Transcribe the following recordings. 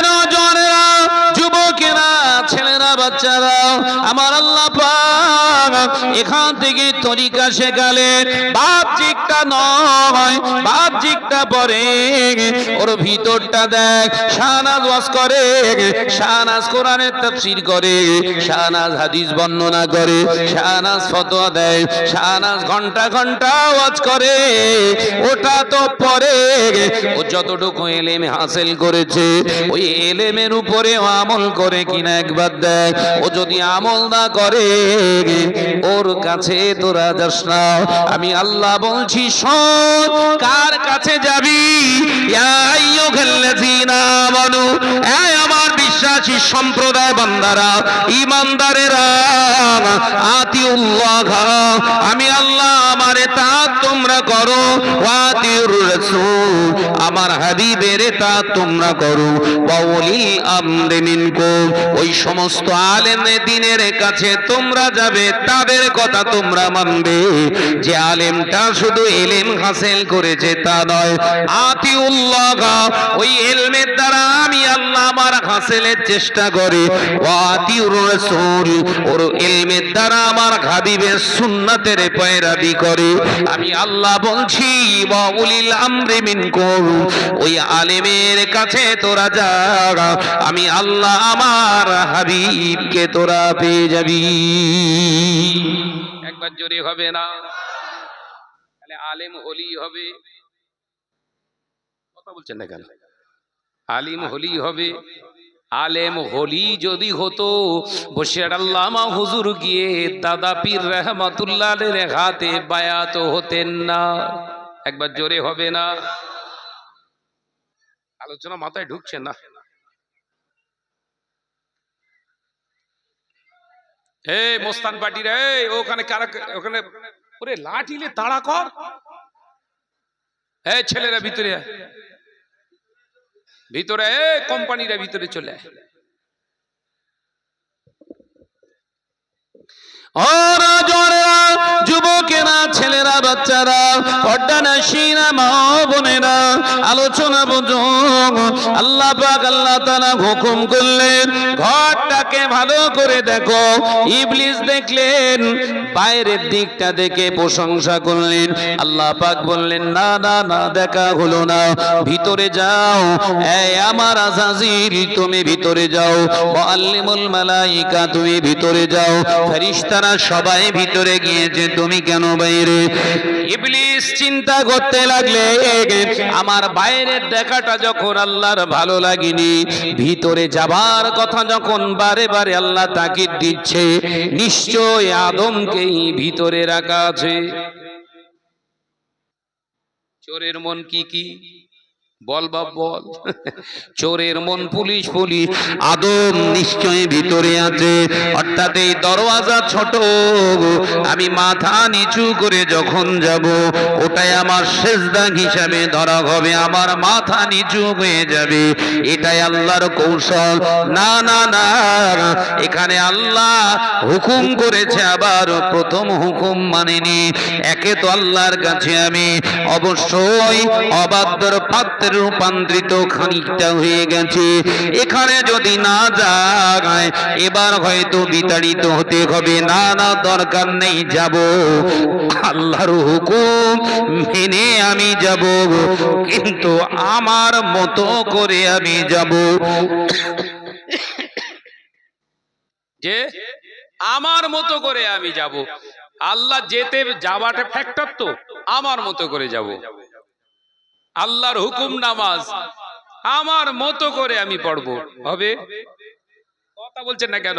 নওজওয়ানেরা, যুবকেরা, ছেলেরা, বাচ্চারা, আমার আল্লাহ পাক এখান থেকে তরিকা শেখালেন। বাহ্যিকটা নয়, বাহ্যিকটা পরে, ওর ভিতরটা দেখ। শাহনাজ ওয়াজ করে, শাহনাজ কোরআনের তাফসীর করে, শাহনাজ হাদিস বর্ণনা করে, শাহনাজ ফতোয়া দেয়, শাহনাজ ঘন্টা ঘন্টা ওয়াজ করে। ওটা তো পরে, ও যতটুকু ইলম হাসিল করেছে ওই ইলমের উপরে আমল করে কিনা একবার দেখ। ও যদি আমল না করে ওর কাছে তোরা যাস না। আমি আল্লাহ বলছি, শোন, কার কাছে যাবি? ইয়া আইয়ুহাল্লাযীনা আমানু, এই আমার বিশ্বাসী সম্প্রদায় বান্দারা, ঈমানদারেরা, আতিউল্লাহ, আমি আল্লাহ আমার ইতাআত তোমরা করো, ওয়া আতিউর রাসূল, আমার হাবিবের ইতাআত তোমরা করো, ওয়া উলিল আমরি মিনকুম, ওই সমস্ত আলেমে দ্বীনের কাছে তোমরা যাবে, তাদের কথা তোমরা মানবে। যে আলেমটা শুধু ইলম হাসিল করেছে তা নয়, আতিউল্লাহ, ওই ইলমের দ্বারা আমি আল্লাহ আমার হাসিলের চেষ্টা করি, ওয়া আতিউর রাসূল, ওর ইলমের দ্বারা আমার হাবিবের সুন্নাতের পয়রাবি করে। আমি আল্লাহ বলছি, ওয়া উলিল আমরি মিনকুম, ওই আলেমের কাছে তোরা যা, আমি আল্লাহ আমার হাবিবকে তোরা পেয়ে যাবি। একবার জোরে হবে না? তাহলে আলেম হলি হবে, কথা বলছেন না কেন? আলিম হলি হবে। আলেম হলি যদি হতো, বশির আল্লামা হুজুর গিয়ে দাদা পীর রহমাতুল্লাহ আলাইহির হাতে বায়াত হতেন না। একবার জোরে হবে না? আলোচনা মাথায় ঢুকছে না। এই মোস্তান পার্টি রে, ওখানে কারা, ওখানে ওরে লাঠিলে তাড়া কর। এই ছেলেরা ভিতরে আয়, ভিতরে, এই কোম্পানিরা ভিতরে চলে আয়। যুবকেরা, ছেলেরা, বাচ্চারা, পর্দানশীনা মা বোনেরা, আলোচনা বুঝো। আল্লাহ পাক আল্লাহ তাআলা হুকুম করলেন, ঘরটাকে ভালো করে দেখো। ইবলিস দেখলেন, বাইরের দিকটা দেখে প্রশংসা করলেন। আল্লাহ পাক বললেন, না না না, দেখা হলো না, ভিতরে যাও। এই আমার আযাজিল, তুমি ভিতরে যাও। মুআল্লিমুল মালায়েকা, তুমি ভিতরে যাও। ফেরেশতারা সবাই ভিতরে গিয়েছে, তুমি কেন বাইরে? ইবলিস চিন্তা করতে লাগলে, আমার বাইরের দেখাটা যখন আল্লাহর ভালো লাগেনি, ভিতরে যাবার কথা যখন বারে বারে আল্লাহ তাকিদ দিচ্ছে, নিশ্চয় আদমকেই ভিতরে রাখা আছে। চোরের মন কি কি বল বাপ বল। চোরের মন পুলিশ পুলিশ, আদম নিশ্চয়ই ভিতরে আছে। অর্থাৎ এই দরওয়াজা ছোট, আমি মাথা নিচু করে যখন যাব, ওটাই আমার সেজদা হিসাবে ধরা হবে, আমার মাথা নিচু হয়ে যাবে। এটাই আল্লাহর কৌশল। না না না, এখানে আল্লাহ হুকুম করেছে, আবার প্রথম হুকুম মানেনি। একে তো আল্লাহর কাছে আমি অবশ্যই অবাধ্যর পাত্র রূপান্তরিত খানিকটা হয়ে গেছে। এখানে যদি না যায়, এবার হয়তো বিতাড়িত হতে হবে। না না, দরকার নেই, যাব, আল্লাহর হুকুম মেনে আমি যাব, কিন্তু আমার মতো করে আমি যাব। যে আমার মতো করে আমি যাব। আল্লাহ যেতে যাওয়াটা ফ্যাক্টর, তো আমার মতো করে যাব। আল্লাহর হুকুম নামাজ আমার মতো করে আমি পড়বো, হবে? কথা বলছেন না কেন?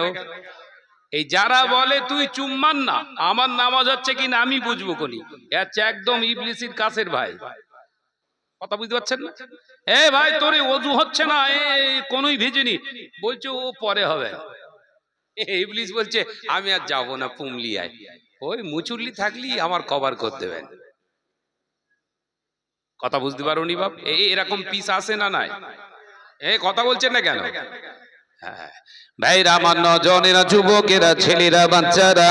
এই যারা বলে তুই চুম্মান না, আমার নামাজ হচ্ছে কিনা আমি বুঝবো কোনি, হচ্ছে একদম ইবলিসের কাছের ভাই। কথা বুঝতে পারছেন না? এ ভাই, তোর ওযু হচ্ছে না, কোনই ভিজেনি, বলছে ও পরে হবে। ইবলিস বলছে আমি আর যাবো না, পুমলিয়ায় ওই মুচুল্লি থাকলি আমার কভার করতে দেবেন। কথা বুঝতে পারোনি বাপ? এরকম পিস আসে না? নাই, কথা বলছেন না কেন? ভাইরা আমার, নজনেরা, যুবকেরা, ছেলেরা, বাচ্চারা,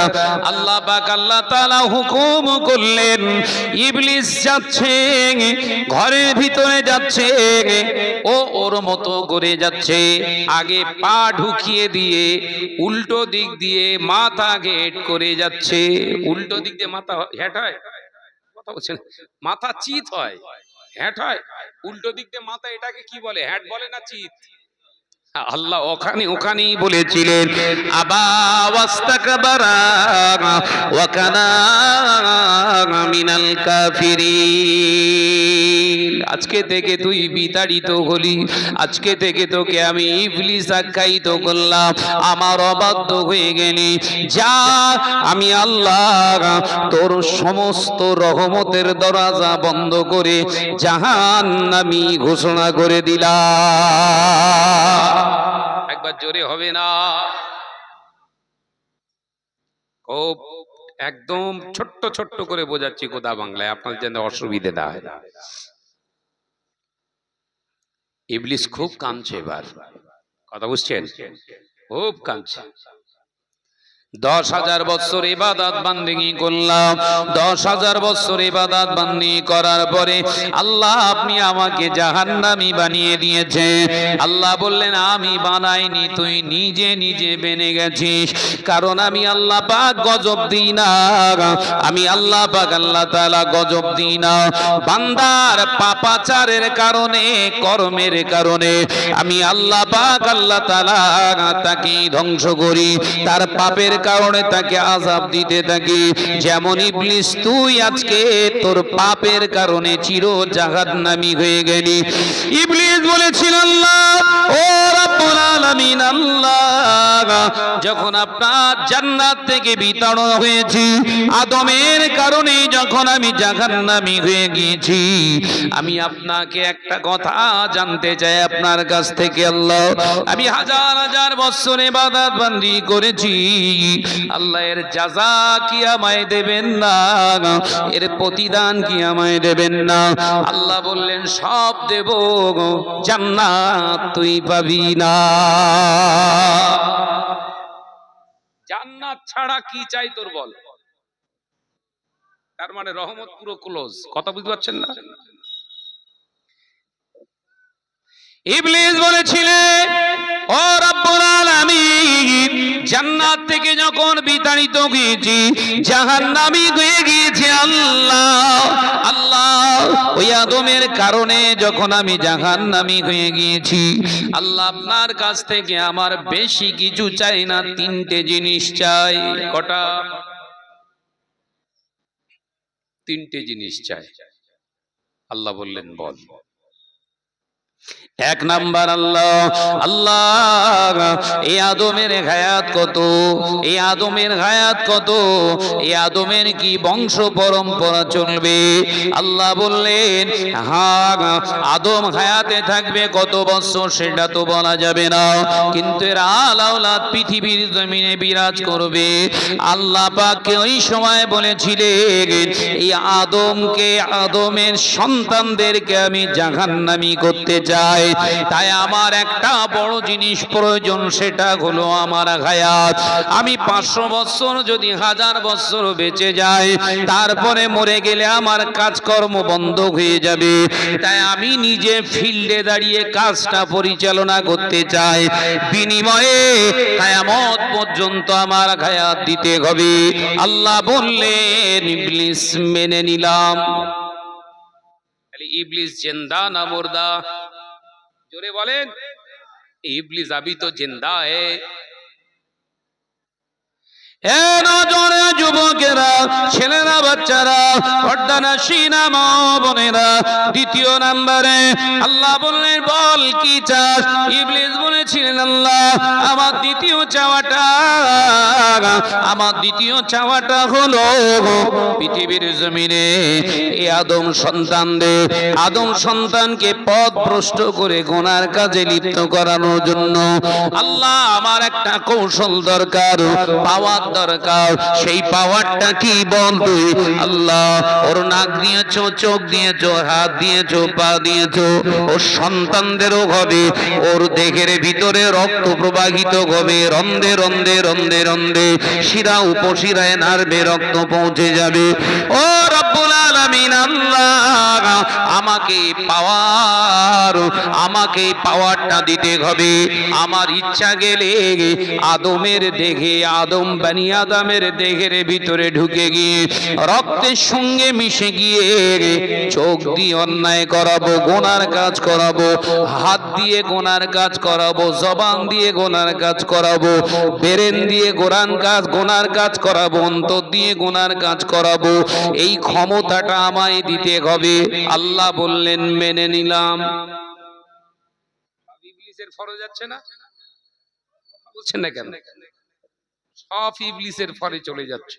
আল্লাহ পাক আল্লাহ তাআলা হুকুম করলেন, ইবলিস যাচ্ছে, ঘরের ভিতরে যাচ্ছে, ও ওর মতো করে যাচ্ছে, আগে পা ঢুকিয়ে দিয়ে উল্টো দিক দিয়ে মাথা হেঁট করে যাচ্ছে। উল্টো দিক দিয়ে মাথা হেঁট হয়, কথা বলছেন, মাথা চিত হয়, হেঁট হয়, উল্টো দিক দিয়ে মাথা, এটাকে কি বলে, হেঁট বলে না চিত? আল্লাহ ওখানেই বলেছিলেন, আবা ওয়াস্তাকবারা ওয়া কানা মিনাল কাফিরিন। আজকে থেকে তুই বিতাড়িত হলি, আজকে থেকে তোকে আমি ইবলিস আখ্যায়িত করলাম, আমার অবাধ্য হয়ে গেলি, যা আমি আল্লাহ তোর সমস্ত রহমতের দরজা বন্ধ করে জাহান্নামী ঘোষণা করে দিলাম। একবার জোরে হবে না? খুব একদম ছোট্ট ছোট্ট করে বোঝাচ্ছি কথা বাংলায়, আপনার যেন অসুবিধে না হয়। ইবলিস খুব কাঁদছে, এবার কথা বুঝছেন, খুব কাঁদছে। 10,000 বছর ইবাদত বান্দেগি করলাম, 10,000 বছর ইবাদত বান্দেগি করার পরে আল্লাহ আপনি আমাকে জাহান্নামী বানিয়ে দিয়েছে। আল্লাহ বললেন, আমি বানাইনি, তুই নিজে নিজে বেনে গেছিস, কারণ আমি আল্লাহ পাক গজব দিই না, আমি আল্লাহ পাক আল্লাহ তাআলা গজব দিই না। বান্দার পাপাচারের কারণে, কর্মের কারণে আমি আল্লাহ পাক আল্লাহ তাআলা তাকে ধ্বংস করি, তার পাপের কারণে তাকে আযাব দিতে থাকি। যেমন ইবলিস, তুই আজকে তোর পাপের কারণে চির জাহান্নামী হয়ে গেলি। ইবলিস বলেছিল, আল্লাহ ও রব্বুল আলামিন, আল্লাহ যখন আপনার জান্নাত থেকে বিতাড়ন হয়েছি, আদমের কারণে যখন আমি জাহান্নামী হয়ে গিয়েছি, আমি আপনাকে একটা কথা জানতে চাই আপনার কাছ থেকে। আল্লাহ, আমি হাজার হাজার বছর ইবাদত বন্দি করেছি, আল্লাহ এর জাযা কি আমায় দেবেন না, এর প্রতিদান কি আমায় দেবেন না? আল্লাহ বললেন, সব দেব, জান্নাত তুই পাবি না। জান্নাত ছাড়া কি চাই তোর বল? তার মানে রহমত পুরো ক্লোজ, কথা বুঝতে পারছেন না? ইবলিস বলেছিলেন, ও রব্বুল আলামিন, জান্নাত থেকে যখন বিতাড়িত হয়েছি, জাহান্নামী হয়ে গিয়েছি, আল্লাহ আল্লাহ ওই আদমের কারণে যখন আমি জাহান্নামী হয়ে গিয়েছি, আল্লাহ আপনার কাছ থেকে আমার বেশি কিছু চাই না, 3টে জিনিস চাই। কটা? 3টে জিনিস চাই। আল্লাহ বললেন, বল। 1 নাম্বার, আল্লাহ আল্লাহ এই আদমের হায়াত কত, এই আদমের হায়াত কত, এই আদমের কি বংশ পরম্পরা চলবে? আল্লাহ বললেন, হ্যাঁ আদম হায়াতে থাকবে কত বছর সেটা তো বলা যাবে না, কিন্তু এর আলাওলাদ পৃথিবীর জমিনে বিরাজ করবে। আল্লাহ পাককে ওই সময় বলেছিলেন, এই আদমকে, আদমের সন্তানদেরকে আমি জাহান্নামী করতে চাই, তাই আমার একটা বড় জিনিস প্রয়োজন, সেটা হলো আমার হায়াত। আমি 500 বছর যদি 1000 বছর বেঁচে যাই, তারপরে মরে গেলে আমার কাজকর্ম বন্ধ হয়ে যাবে, তাই আমি নিজে ফিল্ডে দাঁড়িয়ে কাজটা পরিচালনা করতে চাই, বিনিময়ে কিয়ামত পর্যন্ত আমার হায়াত দিতে হবে। আল্লাহ বললেন, ইবলিস মেনে নিলাম। ইবলিস জিন্দা না মুর্দা? জোরে বলেন, ইবলিস अभी तो जिंदा है। যুবকেরা, ছেলেরা, বাচ্চারা, পর্দানশীনা মা বোনেরা, 2 নম্বরে আল্লাহ বললেন, বল কি চাস? ইবলিস বলেছিলেন, আল্লাহ আমার দ্বিতীয় চাওয়াটা হলো পৃথিবীর জমিনে এই আদম সন্তানকে পথ ভ্রষ্ট করে গুনার কাজে লিপ্ত করানোর জন্য আল্লাহ আমার একটা কৌশল দরকার, পাওয়ার দরকার। সেই পাওয়ারটা কি বল তুই? আল্লাহ ওর নাক দিয়েছো, চোখ দিয়েছো, হাত দিয়েছো, পা দিয়েছো, ওর সন্তানদেরও হবে, ওর দেহের ভিতরে রক্ত প্রবাহিত হবে, রন্ধে রন্ধে রন্ধে রন্ধে শিরা উপশিরায় নার্ভে রক্ত পৌঁছে যাবে। ও রব্বুল আলামিন আল্লাহ, আমাকে পাওয়ারটা দিতে হবে। আমার ইচ্ছা গেলে আদমের দেহে, আদম বানি আদমের দেহের ভিতরে ঢুকে গিয়ে রক্তের সঙ্গে মিশে গিয়ে চোখ দিয়ে অন্যায় করাবো, গুনার কাজ করাবো, হাত দিয়ে গুনার কাজ করাবো, জবান দিয়ে গুনার কাজ করাবো, ব্রেন দিয়ে গুনার কাজ করাবো, অন্তর দিয়ে গুনার কাজ করাবো। এই ক্ষমতাটা আমায় দিতে হবে। আল্লাহ বললেন মেনে নিলাম। ইবলিসের ফরজ যাচ্ছে না, বলছেন না কেন? সব ইবলিসের ফরে চলে যাচ্ছে।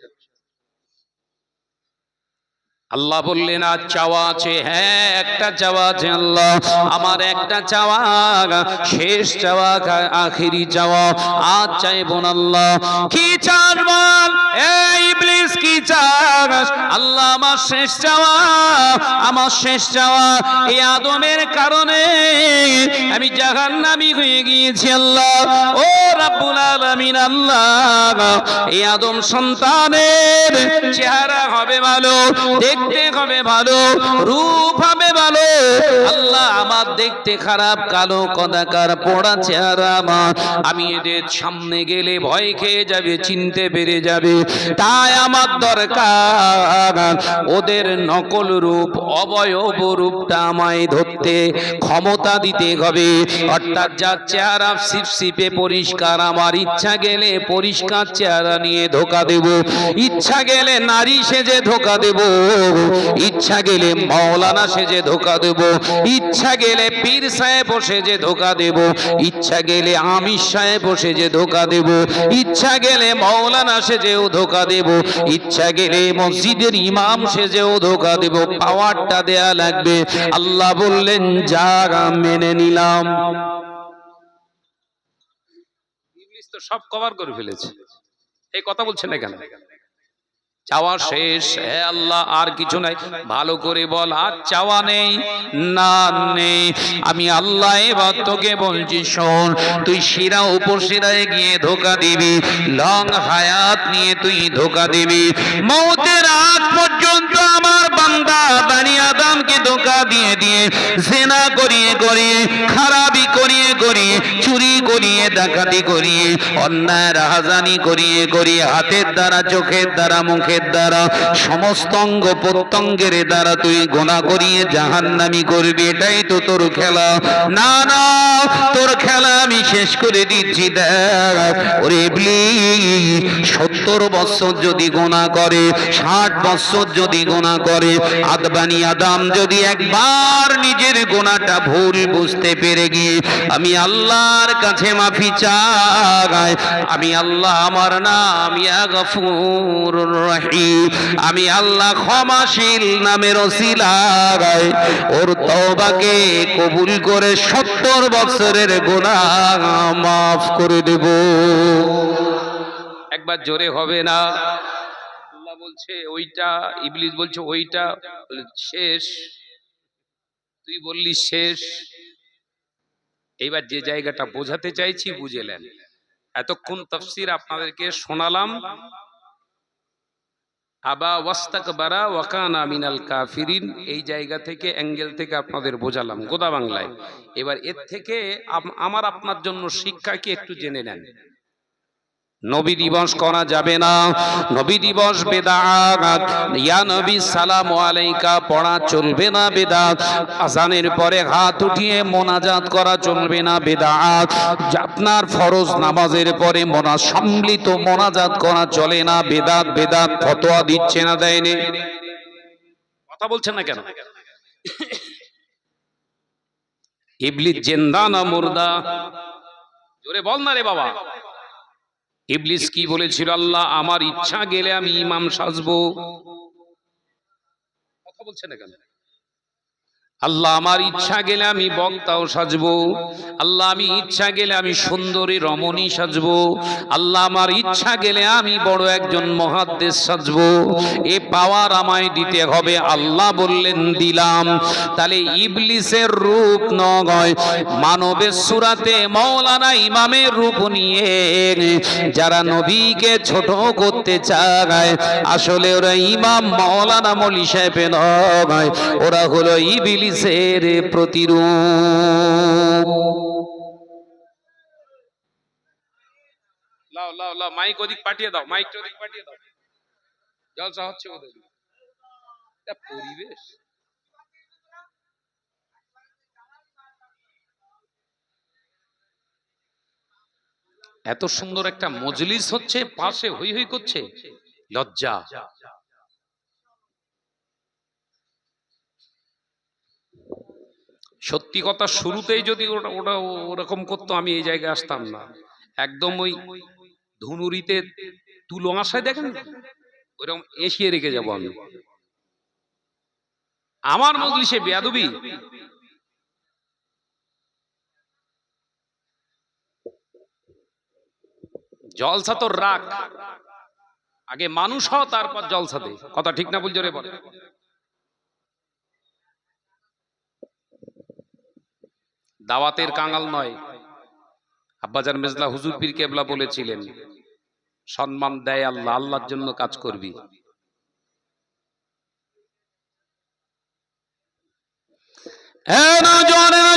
আল্লাহ বললেন আজ চাওয়া আছে। হ্যাঁ, একটা চাওয়া আছে আল্লাহ, আমার একটা চাওয়া, শেষ চাওয়া, আখেরি চাওয়া। আজ চাইব না আল্লাহ। কি চান বল? এই ইবলিস কি চাস? আল্লাহ আমার শেষ চাওয়া, আমার শেষ চাওয়া, এই আদমের কারণে আমি জাহান্নামী হয়ে গিয়েছি আল্লাহ। ও রাব্বুল আলামিন আল্লাহ, এই আদম সন্তানের চেহারা হবে ভালো, দেখতে হবে ভালো, রূপ হবে ভালো। আল্লাহ আমার দেখতে খারাপ, কালো কদাকার পোড়া চেহারা আমার, আমি এদের সামনে গেলে ভয় খেয়ে যাবে, চিনতে পেরে যাবে। তাই আমার দরকার ওদের নকল রূপ, অবয়ব রূপটা আমায় ধরতে ক্ষমতা দিতে হবে। অর্থাৎ যার চেহারা সিপসিপে পরিষ্কার, আমার ইচ্ছা গেলে পরিষ্কার চেহারা নিয়ে ধোকা দেব, ইচ্ছা গেলে নারী সেজে ধোকা দেব, ইচ্ছা গেলে মাওলানা সেজে ধোকা দেব, ইচ্ছা গেলে পীর সাহেব সেজে ধোকা দেব, ইচ্ছা গেলে আমির সাহেব সেজে ধোকা দেব, ইচ্ছা গেলে মাওলানা সেজেও ধোকা দেব, ইচ্ছা গেলে মসজিদের ইমাম সেজেও ধোকা দেব। পাওয়ারটা দেয়া লাগবে। আল্লাহ বললেন যা, মেনে নিলাম। ইবলিস তো সব কভার করে ফেলেছে, এই কথা বলছেন না কেন? চাওয়া শেষ। হে আল্লাহ আর কিছু নাই। ভালো করে বল, আর চাওয়া নেই, না নেই। আমি আল্লাহ এবার তোকে বলছি, শোন, তুই শিরা উপশিরায় গিয়ে ধোকা দিবি, লং হায়াত নিয়ে তুই ধোকা দিবি। মওতের আগ পর্যন্ত আমার বান্দা বানি আদমকে ধোকা দিয়ে দিয়ে, জিনা করিয়ে করিয়ে, খারাপি করিয়ে করিয়ে, চুরি করিয়ে, ডাকাতি করিয়ে, অন্যায় রাহাজানি করিয়ে করিয়ে, হাতের দ্বারা, চোখের দ্বারা, মুখের দ্বারা, সমস্ত অঙ্গ প্রত্যঙ্গের দ্বারা তুই গুনাহ করিয়ে জাহান্নামী করবি। এটাই তো তোর খেলা। না না, তোর খেলা আমি শেষ করে দিচ্ছি। দেখ ওরে ইবলিস, 70 বছর যদি গুনাহ করে, 60 বছর যদি গুনাহ করে, আদবানি আদম যদি একবার নিজের গুনাহটা ভুল বুঝতে পেরে গিয়ে আমি আল্লাহর কাছে মাফি চাই, আমি আল্লাহ, আমার নাম ইয়া গফুরুর রহিম, আমি আল্লাহ ক্ষমাশীল নামের ওসিলায় ওর তওবাকে কবুল করে 70 বছরের গুনাহ মাফ করে দেব। একবার জোরে হবে না? আল্লাহ বলছে ওইটা, ইবলিস বলছে ওইটা শেষ। তুই বললি শেষ। এইবার যে জায়গাটা বোঝাতে চাইছি বুঝেলেন। এতক্ষণ তাফসীর আপনাদেরকে শোনালাম। আবা ওয়াস্তাকবারা ওয়া কানা মিনাল কাফিরিন, এই জায়গা থেকে, অ্যাঙ্গেল থেকে আপনাদের বোঝালাম গোদা বাংলায়। এবার এর থেকে আমার আপনার জন্য শিক্ষা কি একটু জেনে নেন। নবী দিবস করা যাবে না, নবী দিবস বেদাত, ইয়া নবী সালামু আলাইকা পড়া চলবে না, বেদাত। আযানের পরে হাত উঠিয়ে মোনাজাত করা চলবে না, বেদাত। আপনার ফরজ নামাজের পরে সম্মিলিত মোনাজাত করা চলে না, বেদাত। বেদাত ফতোয়া দিচ্ছে না, দেয়নি? কথা বলছেন না কেন? ইবলিস জিন্দা না মুর্দা? জোরে বল না রে বাবা। ইবলিস কি বলেছিল? আল্লাহ আমার ইচ্ছা গেলে আমি ইমাম সাজবো। কথা বলছেন না কেন? আল্লাহ আমার ইচ্ছা গেলে আমি বক্তাও সাজবো, আল্লাহ আমি ইচ্ছা গেলে আমি সুন্দরী রমণী সাজবো, আল্লাহ আমার ইচ্ছা গেলে আমি বড় একজন মুহাদ্দিস সাজবো। এ পাওয়ার আমায় দিতে হবে। আল্লাহ বললেন দিলাম। তাহলে ইবলিসের রূপ নয়, মানবের সূরাতে মাওলানা ইমামের রূপ নিয়ে যারা নবীকে ছোট করতে চায়, আসলে ওরা ইমাম মাওলানা মৌলী সাহেব নয়, ওরা হলো ইবলিসের প্রতিরূপ। লাও লাও লাও, মাইক ওদিক পাঠিয়ে দাও, মাইকটা ওদিক পাঠিয়ে দাও, জলসা হচ্ছে ওদের। এটা পরিবেশ। এত সুন্দর একটা মজলিস হচ্ছে, পাশে হই হই করছে, লজ্জা। সত্যি কথা, শুরুতেই যদি ওটা ওরকম করতো আমি এই জায়গায় আসতাম না। একদম ওই ধুনুরিতে তুলো আশায় দেখেন ওইরকম এসিয়ে রেখে যাবো আমি। আমার মজলিসে বেয়াদবি। জলসা তো রাখ, আগে মানুষ হও তারপর জলসা দে। কথা ঠিক না বল, জোরে বল। দাওয়াতের কাঙাল নয়। আব্বাজান মেজলা হুজুর পীর কেবলা বলেছিলেন, সম্মান দেয় আল্লাহ, আল্লাহর জন্য কাজ করবি।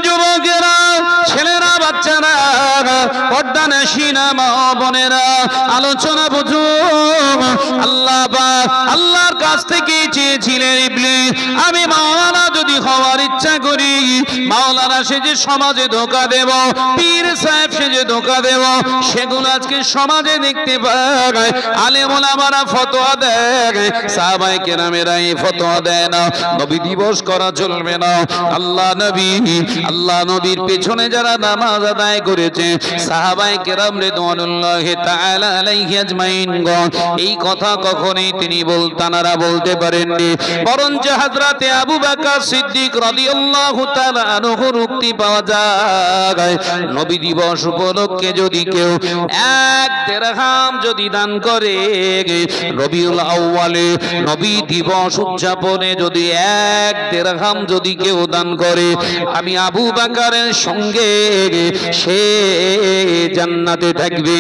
যুবকেরা, ছেলেরা, বাচ্চারা, পর্দা নশিনা মা বোনেরা, আলোচনা বুঝুন। আল্লাহর কাছ থেকে চেয়েছিলেন ইবলিস, আমি মাওলানা যদি হওয়ার ইচ্ছা করি, মাওলানা সেজে সমাজে ধোঁকা দেব, পীর সাহেব সেজে ধোঁকা দেব, সেগুলো আজকে সমাজে দেখতে পাই। আলেম ওলামারা ফতোয়া দেয়, সাহাবায়ে কেরামেরা এই ফতোয়া দেয় না, নবী দিবস করা চলবে না। আল্লাহ নবীর পেছনে যারা নামাজ আদায় করেছে সাহাবায়ে কেরাম রিদওয়ানুল্লাহি তাআলা আলাইহি আজমাইন, এই কথা কখনোই তিনি তানারা বলতে পারেননি। বরঞ্চ হযরতে আবু বকর সিদ্দিক রাদিয়াল্লাহু তাআলা আনহুর উক্তি পাওয়া যায়, নবী দিবস উপলক্ষে যদি কেউ 1 দিরহাম যদি দান করে, রবিউল আউয়ালে নবী দিবস উদযাপনে যদি 1 দিরহাম যদি কেউ দান করে, আমি আবু বকরের সঙ্গে সে জান্নাতে থাকবে।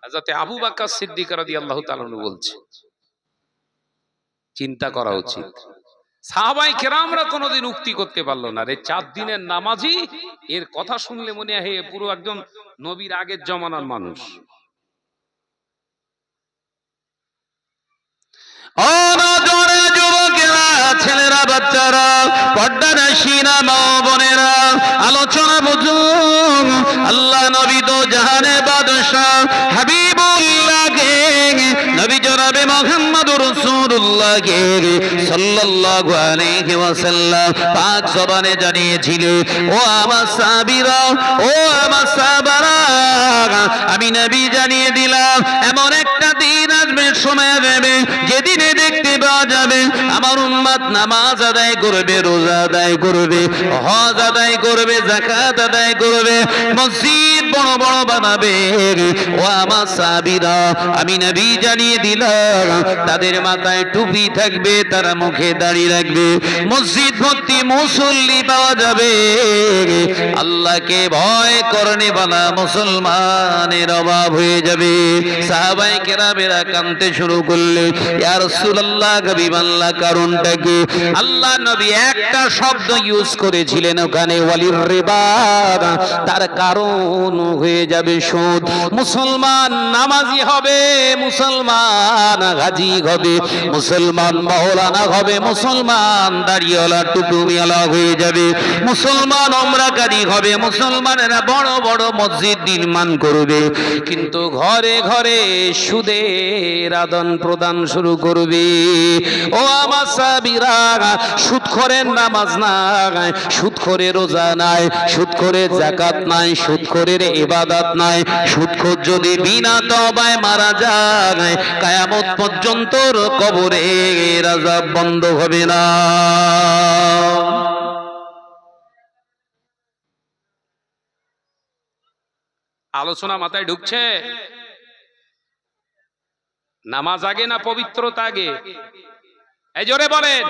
হযরত আবু বকর সিদ্দিক রাদিয়াল্লাহু তাআলা বলছে, চিন্তা করা উচিত। সাহাবায়ে কেরামরা কোনোদিন উক্তি করতে পারলো না। রে 4 দিনের নামাজি, এর কথা শুনলে মনে হয় পুরো একজন নবীর আগের জমানার মানুষ। ছেলেরা, বাচ্চারা, পর্দা নশিনা মা বোনেরা, আলোচনা বুঝুন। আল্লাহ নবী তো জাহানের বাদশা হাবিবুল্লাহকে, নবী জনাবে মুহাম্মদুর রাসূলুল্লাহ সাল্লাল্লাহু আলাইহি ওয়াসাল্লাম পাক জবানে জানিয়েছিলেন, ও আমার সাহাবীরা, ও আমার সাহাবারা, আমি নবী জানিয়ে দিলাম, এমন একটা দিন আসবে, সময় আসবে, যেদিনে দেখতে পাওয়া যাবে আমার উম্মত নামাজ আদায় করবে, রোজা আদায় করবে, হজ আদায় করবে, যাকাত আদায় করবে, মসজিদ বড় বড় বানাবে। ও আমার সাহাবীরা, আমি নবী জানিয়ে দিলাম, তাদের মাথায় টুপি থাকবে, তারা মুখে দাড়ি রাখবে, মসজিদ ভর্তি মুসল্লি পাওয়া যাবে। আল্লাহকে ভয় করনে বালা মুসলমানের অভাব হয়ে যাবে। সাহাবায়ে কেরামেরা কাঁদতে শুরু করলেন, ইয়া রাসূলুল্লাহ, হাবিবাল্লাহ, কারণটা কি? আল্লাহ নবী একটা শব্দ ইউজ করেছিলেন ওখানে, ওয়ালির রিবা, তার কারণ হয়ে যাবে সুদ। মুসলমান নামাজি হবে, মুসলমান হাজী হবে, মুসলমান মাওলানা হবে, মুসলমান দাড়িওয়ালা টুপিওয়ালা হয়ে যাবে, মুসলমান ওমরাকারী হবে, মুসলমানেরা বড় বড় মসজিদ নির্মাণ করবে, কিন্তু ঘরে ঘরে সুদের আদান প্রদান শুরু করবে। ও আমার সাহাবীরা, সুদখোরের নামাজ নাই, সুদখোরের রোজা নাই, সুদখোরের যাকাত নাই, সুদখোরের ইবাদত নাই। সুদখোর যদি বিনা তওবায় মারা যায়, কিয়ামত পর্যন্ত কবরের আযাব বন্ধ হবে না। আলোচনা মাথায় ঢুকছে? নামাজ আগে না পবিত্রতা আগে? এই জোরে বলেন,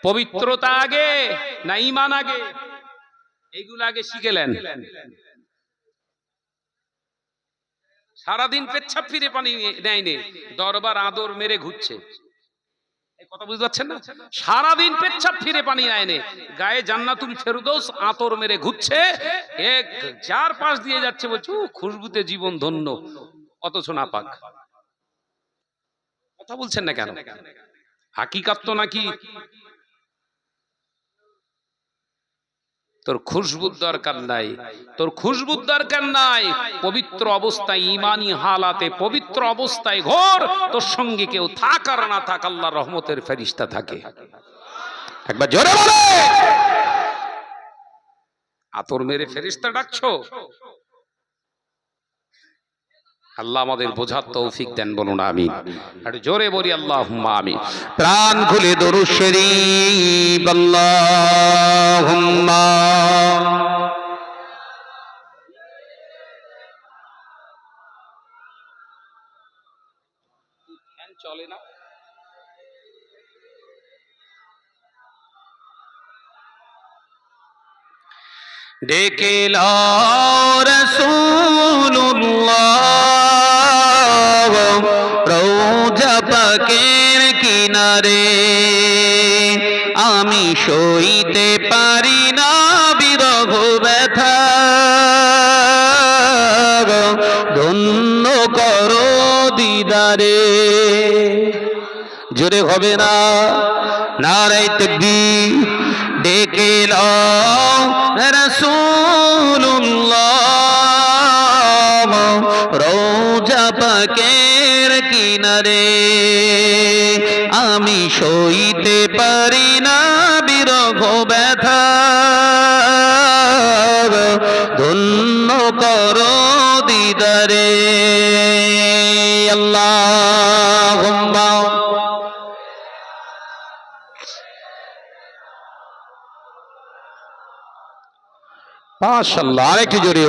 পবিত্রতা আগে না ঈমান আগে? এইগুলো আগে শিখেলেন। সারাদিন পেচ্ছাপ ফিরে পানি নেয়নি, দরবার আদর মেরে ঘুরছে। এই কথা বুঝতে পারছেন না? সারাদিন পেচ্ছাপ ফিরে পানি নেয়নি, গায়ে জান্নাতুল ফেরদৌস আতর মেরে ঘুরছে, এক চার পাশ দিয়ে যাচ্ছে, বলছে খুশবুতে জীবন ধন্য, অথচ নাপাক। কথা বলছেন না কেন? হাকিকাত তো নাকি তোর খুশবুর দরকার নাই, তোর খুশবুর দরকার নাই। পবিত্র অবস্থায়, ঈমানি হালাতে, পবিত্র অবস্থায় ঘর, তোর সঙ্গে কেউ থাক আর না থাক, আল্লাহর রহমতের ফেরেশতা থাকে। একবার জোরে বলে, আতর মেরে ফেরেশতা ডাকছো? আল্লাহ আমাদের বোঝার তৌফিক দেন, বলুন আমিন। আর জোরে বলি আল্লাহুম্মা আমিন। প্রাণ খুলে দরুদ শরীফ আল্লাহুম্মা। ফ্যান চলে না? ডেকে লাও রাসূলুল্লাহ রওজা পাকের কিনারে, আমি সইতে পারি না বিরহ ব্যথা, ধন্য করো দিদারে। জোরে হবে না? নারায়ে তাকবীর। ডেকে লাও রাসূলুল্লাহ রওজা পাকের কিনারে, আমি সইতে পারি না বিরহ ব্যথা, ধন্য করো দিদারে। আল্লাহুম্মা। মাশাআল্লাহ, আরেকটু জোরে।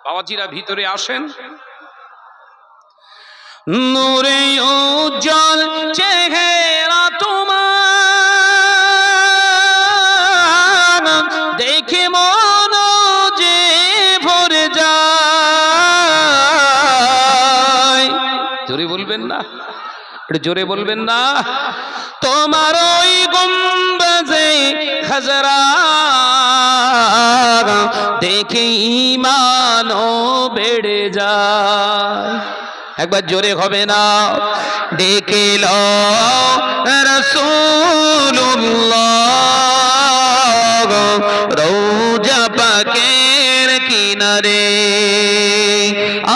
বাবাজিরা ভিতরে আসেন। নূরে উজ্জ্বল চেহারা তোমার, দেখে মন যে ভরে যায়। জোরে বলবেন না? একটু জোরে বলবেন না? তোমার ওই গুম্বাজে খাজরা দেখে ঈমানও বেড়ে যায়। একবার জোরে হবে না? ডেকে লাও রাসূলুল্লাহ রওজা পাকের কিনারে,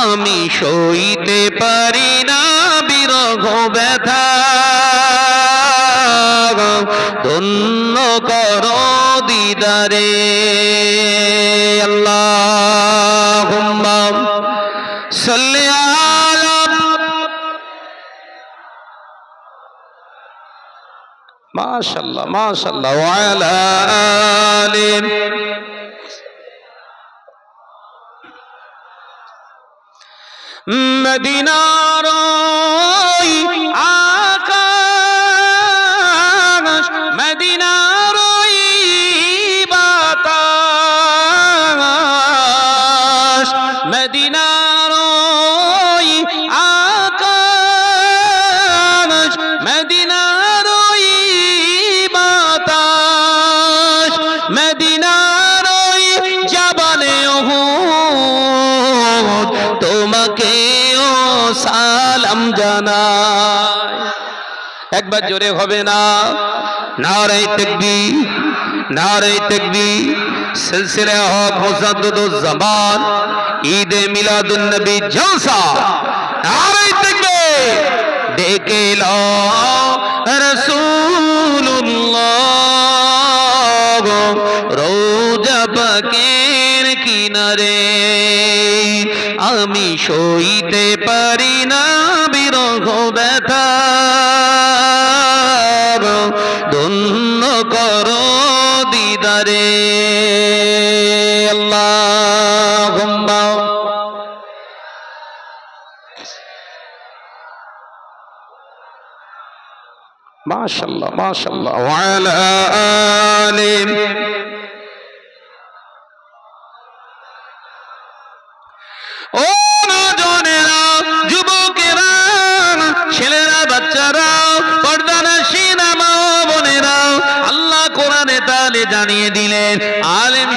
আমি সইতে পারি না বিরহ ব্যথা, ধন্য করো দিদারে। আল্লাহুম্মা সাল্লি আলা। মাশাআল্লাহ মাশাআল্লাহ। ওয়া আলা আলি। মদিনার আকাশ, মদিনার বাতাস, মদিনার আকাশ, মদিনার বাতাস, মদিনার জাবালে উহুদ তোমাকে ও সালাম জানাই। একবার জোরে হবে না? নারায়ে তাকবীর, নারায়ে তাকবীর। সিলসিলা হক মুজাদ্দিদুজ জামান ঈদে মিলাদুন নবী জলসা আরে দেখবে ডেকে লো রাসূলুল্লাহ রোজা পাকের কিনারে আমি সইতে পারি না বিরহ ব্যথা ধন্য করো দিদারে আল্লাহুম্মা মাশাআল্লাহ মাশাআল্লাহ ওয়া আলা আলি ও নজনেরা যুবকেরা ছেলেরা বাচ্চারা পর্দানশীল মা বোনেরা আল্লাহ কোরআনে তাআলা জানিয়ে দিলেন আলেম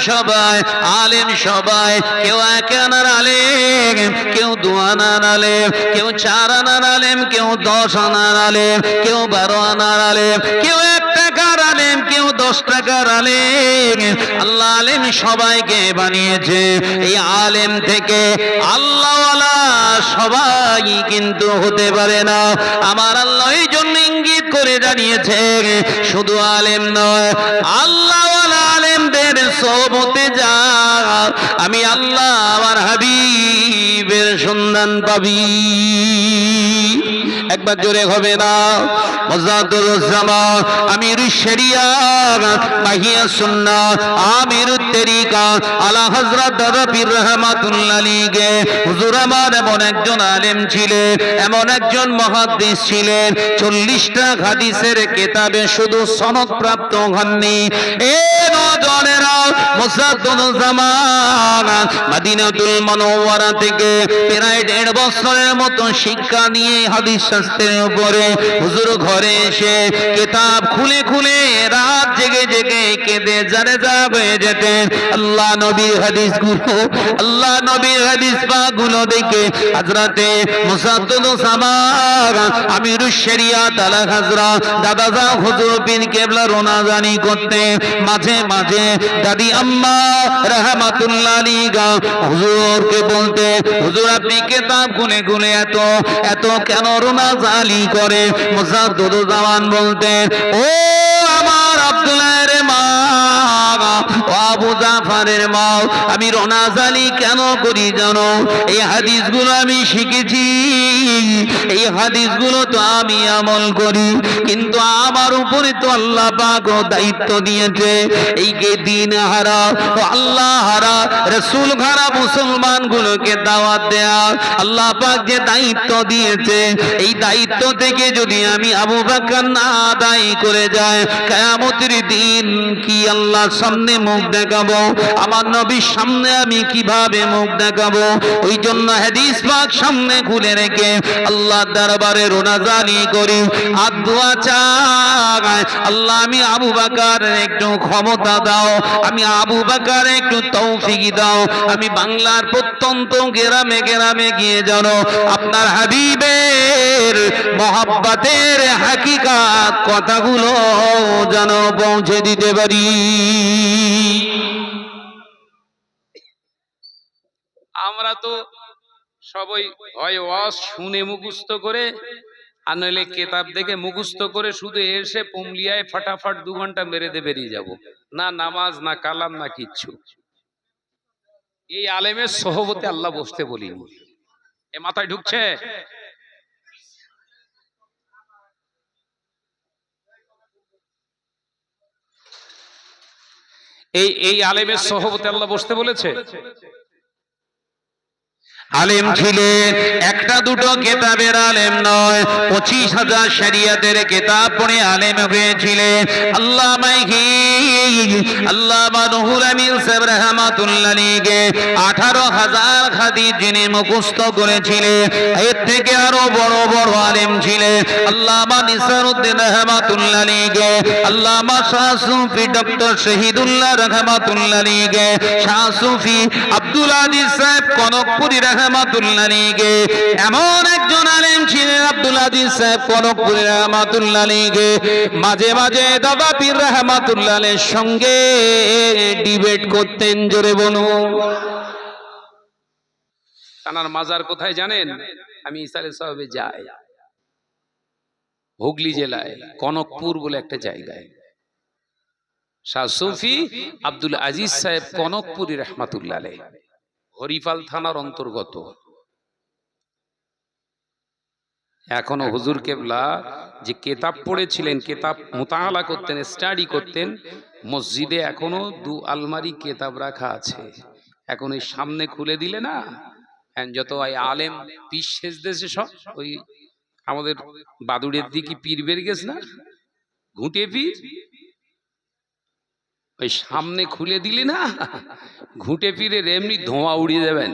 সবাই কেউ এক আনার আলেম কেউ দু আনার আলেম কেউ 4 আনার আলেম কেউ 10 আনার আলেম কেউ 12 আনার আলেম কেউ 1 টাকার আলেম কেউ 10 টাকার আলেম আল্লাহ আলেম সবাইকে বানিয়েছে এই আলেম থেকে আল্লাহওয়ালা সবাই কিন্তু হতে পারে না আমার আল্লাহ এই জন্য ইঙ্গিত করে জানিয়েছে শুধু আলেম নয় আল্লাহওয়ালা আলেমদের সোহবতে যা আমি আল্লাহ আমার হাবিবের সন্ধান পাবি একবার জোরে হবে না মুজাদ্দিদুজ জামান আমিরুশ শরিয়াত মাহিয়া সুন্নাত আমিরুত তরিকা আলা হযরত দাদা পীর রাহমাতুল্লাহ আলাইহি হুজুর আমার এমন একজন আলেম ছিলেন এমন একজন মুহাদ্দিস ছিলেন 40টা হাদিসের কিতাবে শুধু সনদ প্রাপ্ত হননি এ নজনেরা মুজাদ্দিদুজ জামান মদিনাতুল মুনাওয়ারা থেকে প্রায় 1.5 বছরের মতো শিক্ষা নিয়ে হাদিস শাস্ত্রের উপরে হুজুর ঘরে এসে কিতাব খুলে খুলে রাত জেগে জেগে কেঁদে জারেজা হয়ে যেতেন আল্লাহ নবীর হাদিস পাকগুলো দেখে হযরতে মুজাদ্দিদুজ জামান আমিরুশ শরিয়াত আলা হযরত দাদা হুজুর পীর কেবলা রোনাজানি করতে মাঝে মাঝে দাদি আম্মা রাহমাতুল্লাহ আলাইহা হুজুরকে বলতে হুজুর আপনি কিতাব খুলে খুলে এত কেন রোনাজানি করে মুজাদ্দিদুজ জামান বলতেন ও আমার আব্দুল্লাহর মা ও আবু জাফরের মা আমি রোনাজানি কেন করি জানো এই হাদিসগুলো আমি শিখেছি এই হাদিসগুলো তো আমি আমল করি কিন্তু আমার উপরে তো আল্লাহ পাক দায়িত্ব দিয়েছে এই যে দিন হারা ও আল্লাহ হারা রাসূল হারা মুসলমানগুলোকে দাওয়াত দেয়া আল্লাহ পাক যে দায়িত্ব দিয়েছে এই দায়িত্ব থেকে যদি আমি আবু বকর না আদায় করে যাই কিয়ামতের দিন কি আল্লাহর সামনে মুখ দেখাবো আমার নবীর সামনে আমি কিভাবে মুখ দেখাবো ওই জন্য হাদিস পাক সামনে খুলে রেখে আল্লাহর দরবারে রোনাজানি করি আর দোয়া চাই আল্লাহ আমি আবু বকর একটু ক্ষমতা দাও আমি আবু বকর একটু তৌফিক দাও আমি বাংলার প্রত্যন্ত গ্রামে গ্রামে গিয়ে যেন আপনার হাবিবের মহব্বতের হাকিকাত কথাগুলো যেন পৌঁছে দিতে পারি আমরা তো সবাই হয় ওয়াজ শুনে মুখস্থ করে আর নইলে কিতাব দেখে মুখস্থ করে শুধু এসে পুমলিয়ায় ফটাফট 2 ঘন্টা মেরে দিয়ে বেরিয়ে যাব না নামাজ না কালাম না কিচ্ছু এই আলেমের সোহবতে আল্লাহ বসতে বলিনি এ মাথায় ঢুকছে এই আলেমের সোহবতে আল্লাহ বসতে বলেছে আলেম ছিলেন একটা দুটো কিতাবের আলেম নয় 25,000 শরিয়াতের কিতাব পড়ে আলেম হয়েছিলেন আল্লামা রুহুল আমিন সাহেব রাহমাতুল্লাহ আলাইহি 18,000 হাদিস যিনি মুখস্থ করেছিলেন এর থেকে আরো বড় বড় আলেম ছিলেন আল্লামা নিসারউদ্দিন রাহমাতুল্লাহ আলাইহি আল্লামা শাহ সুফি ডক্টর শহীদুল্লাহ রাহমাতুল্লাহ আলাইহি শাহ সুফি আব্দুল আজিজ সাহেব কনকপুরী রাহমাতুল্লাহ আলাইহি, এমন একজন আলেম ছিলেন আব্দুল আজিজ সাহেব কনকপুরী রাহমাতুল্লাহ আলাইহি, মাঝে মাঝে দাদা পীর রাহমাতুল্লাহ আলাইহির সঙ্গে ডিবেট করতেন। জোরে বলুন। তানার মাজার কোথায় জানেন? আমি ইসালে সাহেবে যাই, হুগলি জেলায় কনকপুর বলে একটা জায়গায়। শাহ সুফি আব্দুল আজিজ সাহেব কনকপুরী রাহমাতুল্লাহ আলাইহি, হরিপাল থানার অন্তর্গত। এখনো হুজুর কেবলা যে কেতাব পড়েছিলেন, কেতাব মুতাআলা করতেন, স্টাডি করতেন, মসজিদে এখনো 2 আলমারি কেতাব রাখা আছে। এখন ওই সামনে খুলে দিলে না, যত ওই আলেম পীর সেজদেছে সব, ওই আমাদের বাদুড়ের দিকে পীর বের গেছে না, ঘুঁটে পীর, ওই সামনে খুলে দিলে না, ঘুঁটে পীরের এমনি ধোঁয়া উড়িয়ে দেবেন।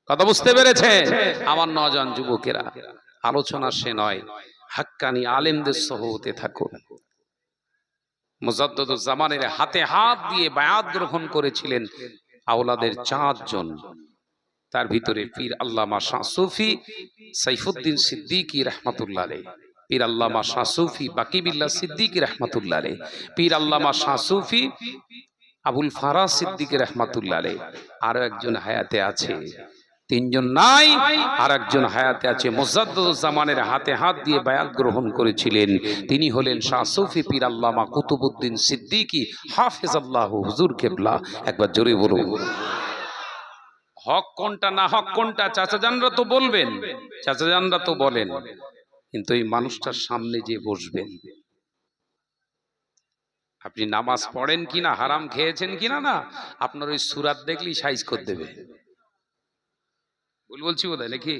কথা বুঝতে পেরেছে? আমার নওজোয়ান যুবকেরা, আলোচনা সে নয়, হাক্কানি আলেমদের সহ হতে থাকুন। মুজাদ্দিদুজ জামানের হাতে হাত দিয়ে বায়াত গ্রহণ করেছিলেন আওলাদের 4 জন, তার ভিতরে পীর আল্লামা শাহ সুফি সাইফুদ্দিন সিদ্দিকী রাহমাতুল্লাহ আলাইহি, পীর আল্লামা শাহ সুফি বাকি বিল্লাহ সিদ্দিকী রাহমাতুল্লাহ আলাইহি, পীর আল্লামা শাহ সুফি আবুল ফারাজ সিদ্দিকী রাহমাতুল্লাহ আলাইহি। আরো একজন হায়াতে আছে, 3 জন নাই, আর একজন হায়াতে আছে। মুজাদ্দিদুজ জামানের হাতে হাত দিয়ে বায়াত গ্রহণ করেছিলেন, তিনি হলেন শাহ সুফি পীর আল্লামা কুতুবউদ্দিন সিদ্দিকী হাফিজাল্লাহ হুজুর কেবলা। একবার জোরে বলুন। হক কোনটা না হক কোনটা চাচাজানরা তো বলবেন, চাচাজানরা তো বলেন, কিন্তু এই মানুষটার সামনে যে বসবেন, আপনি নামাজ পড়েন কিনা, হারাম খেয়েছেন কিনা, না আপনার ওই সূরাত দেখলেই সাইজ করে দেবে। বলছি বোধহয় নাকি?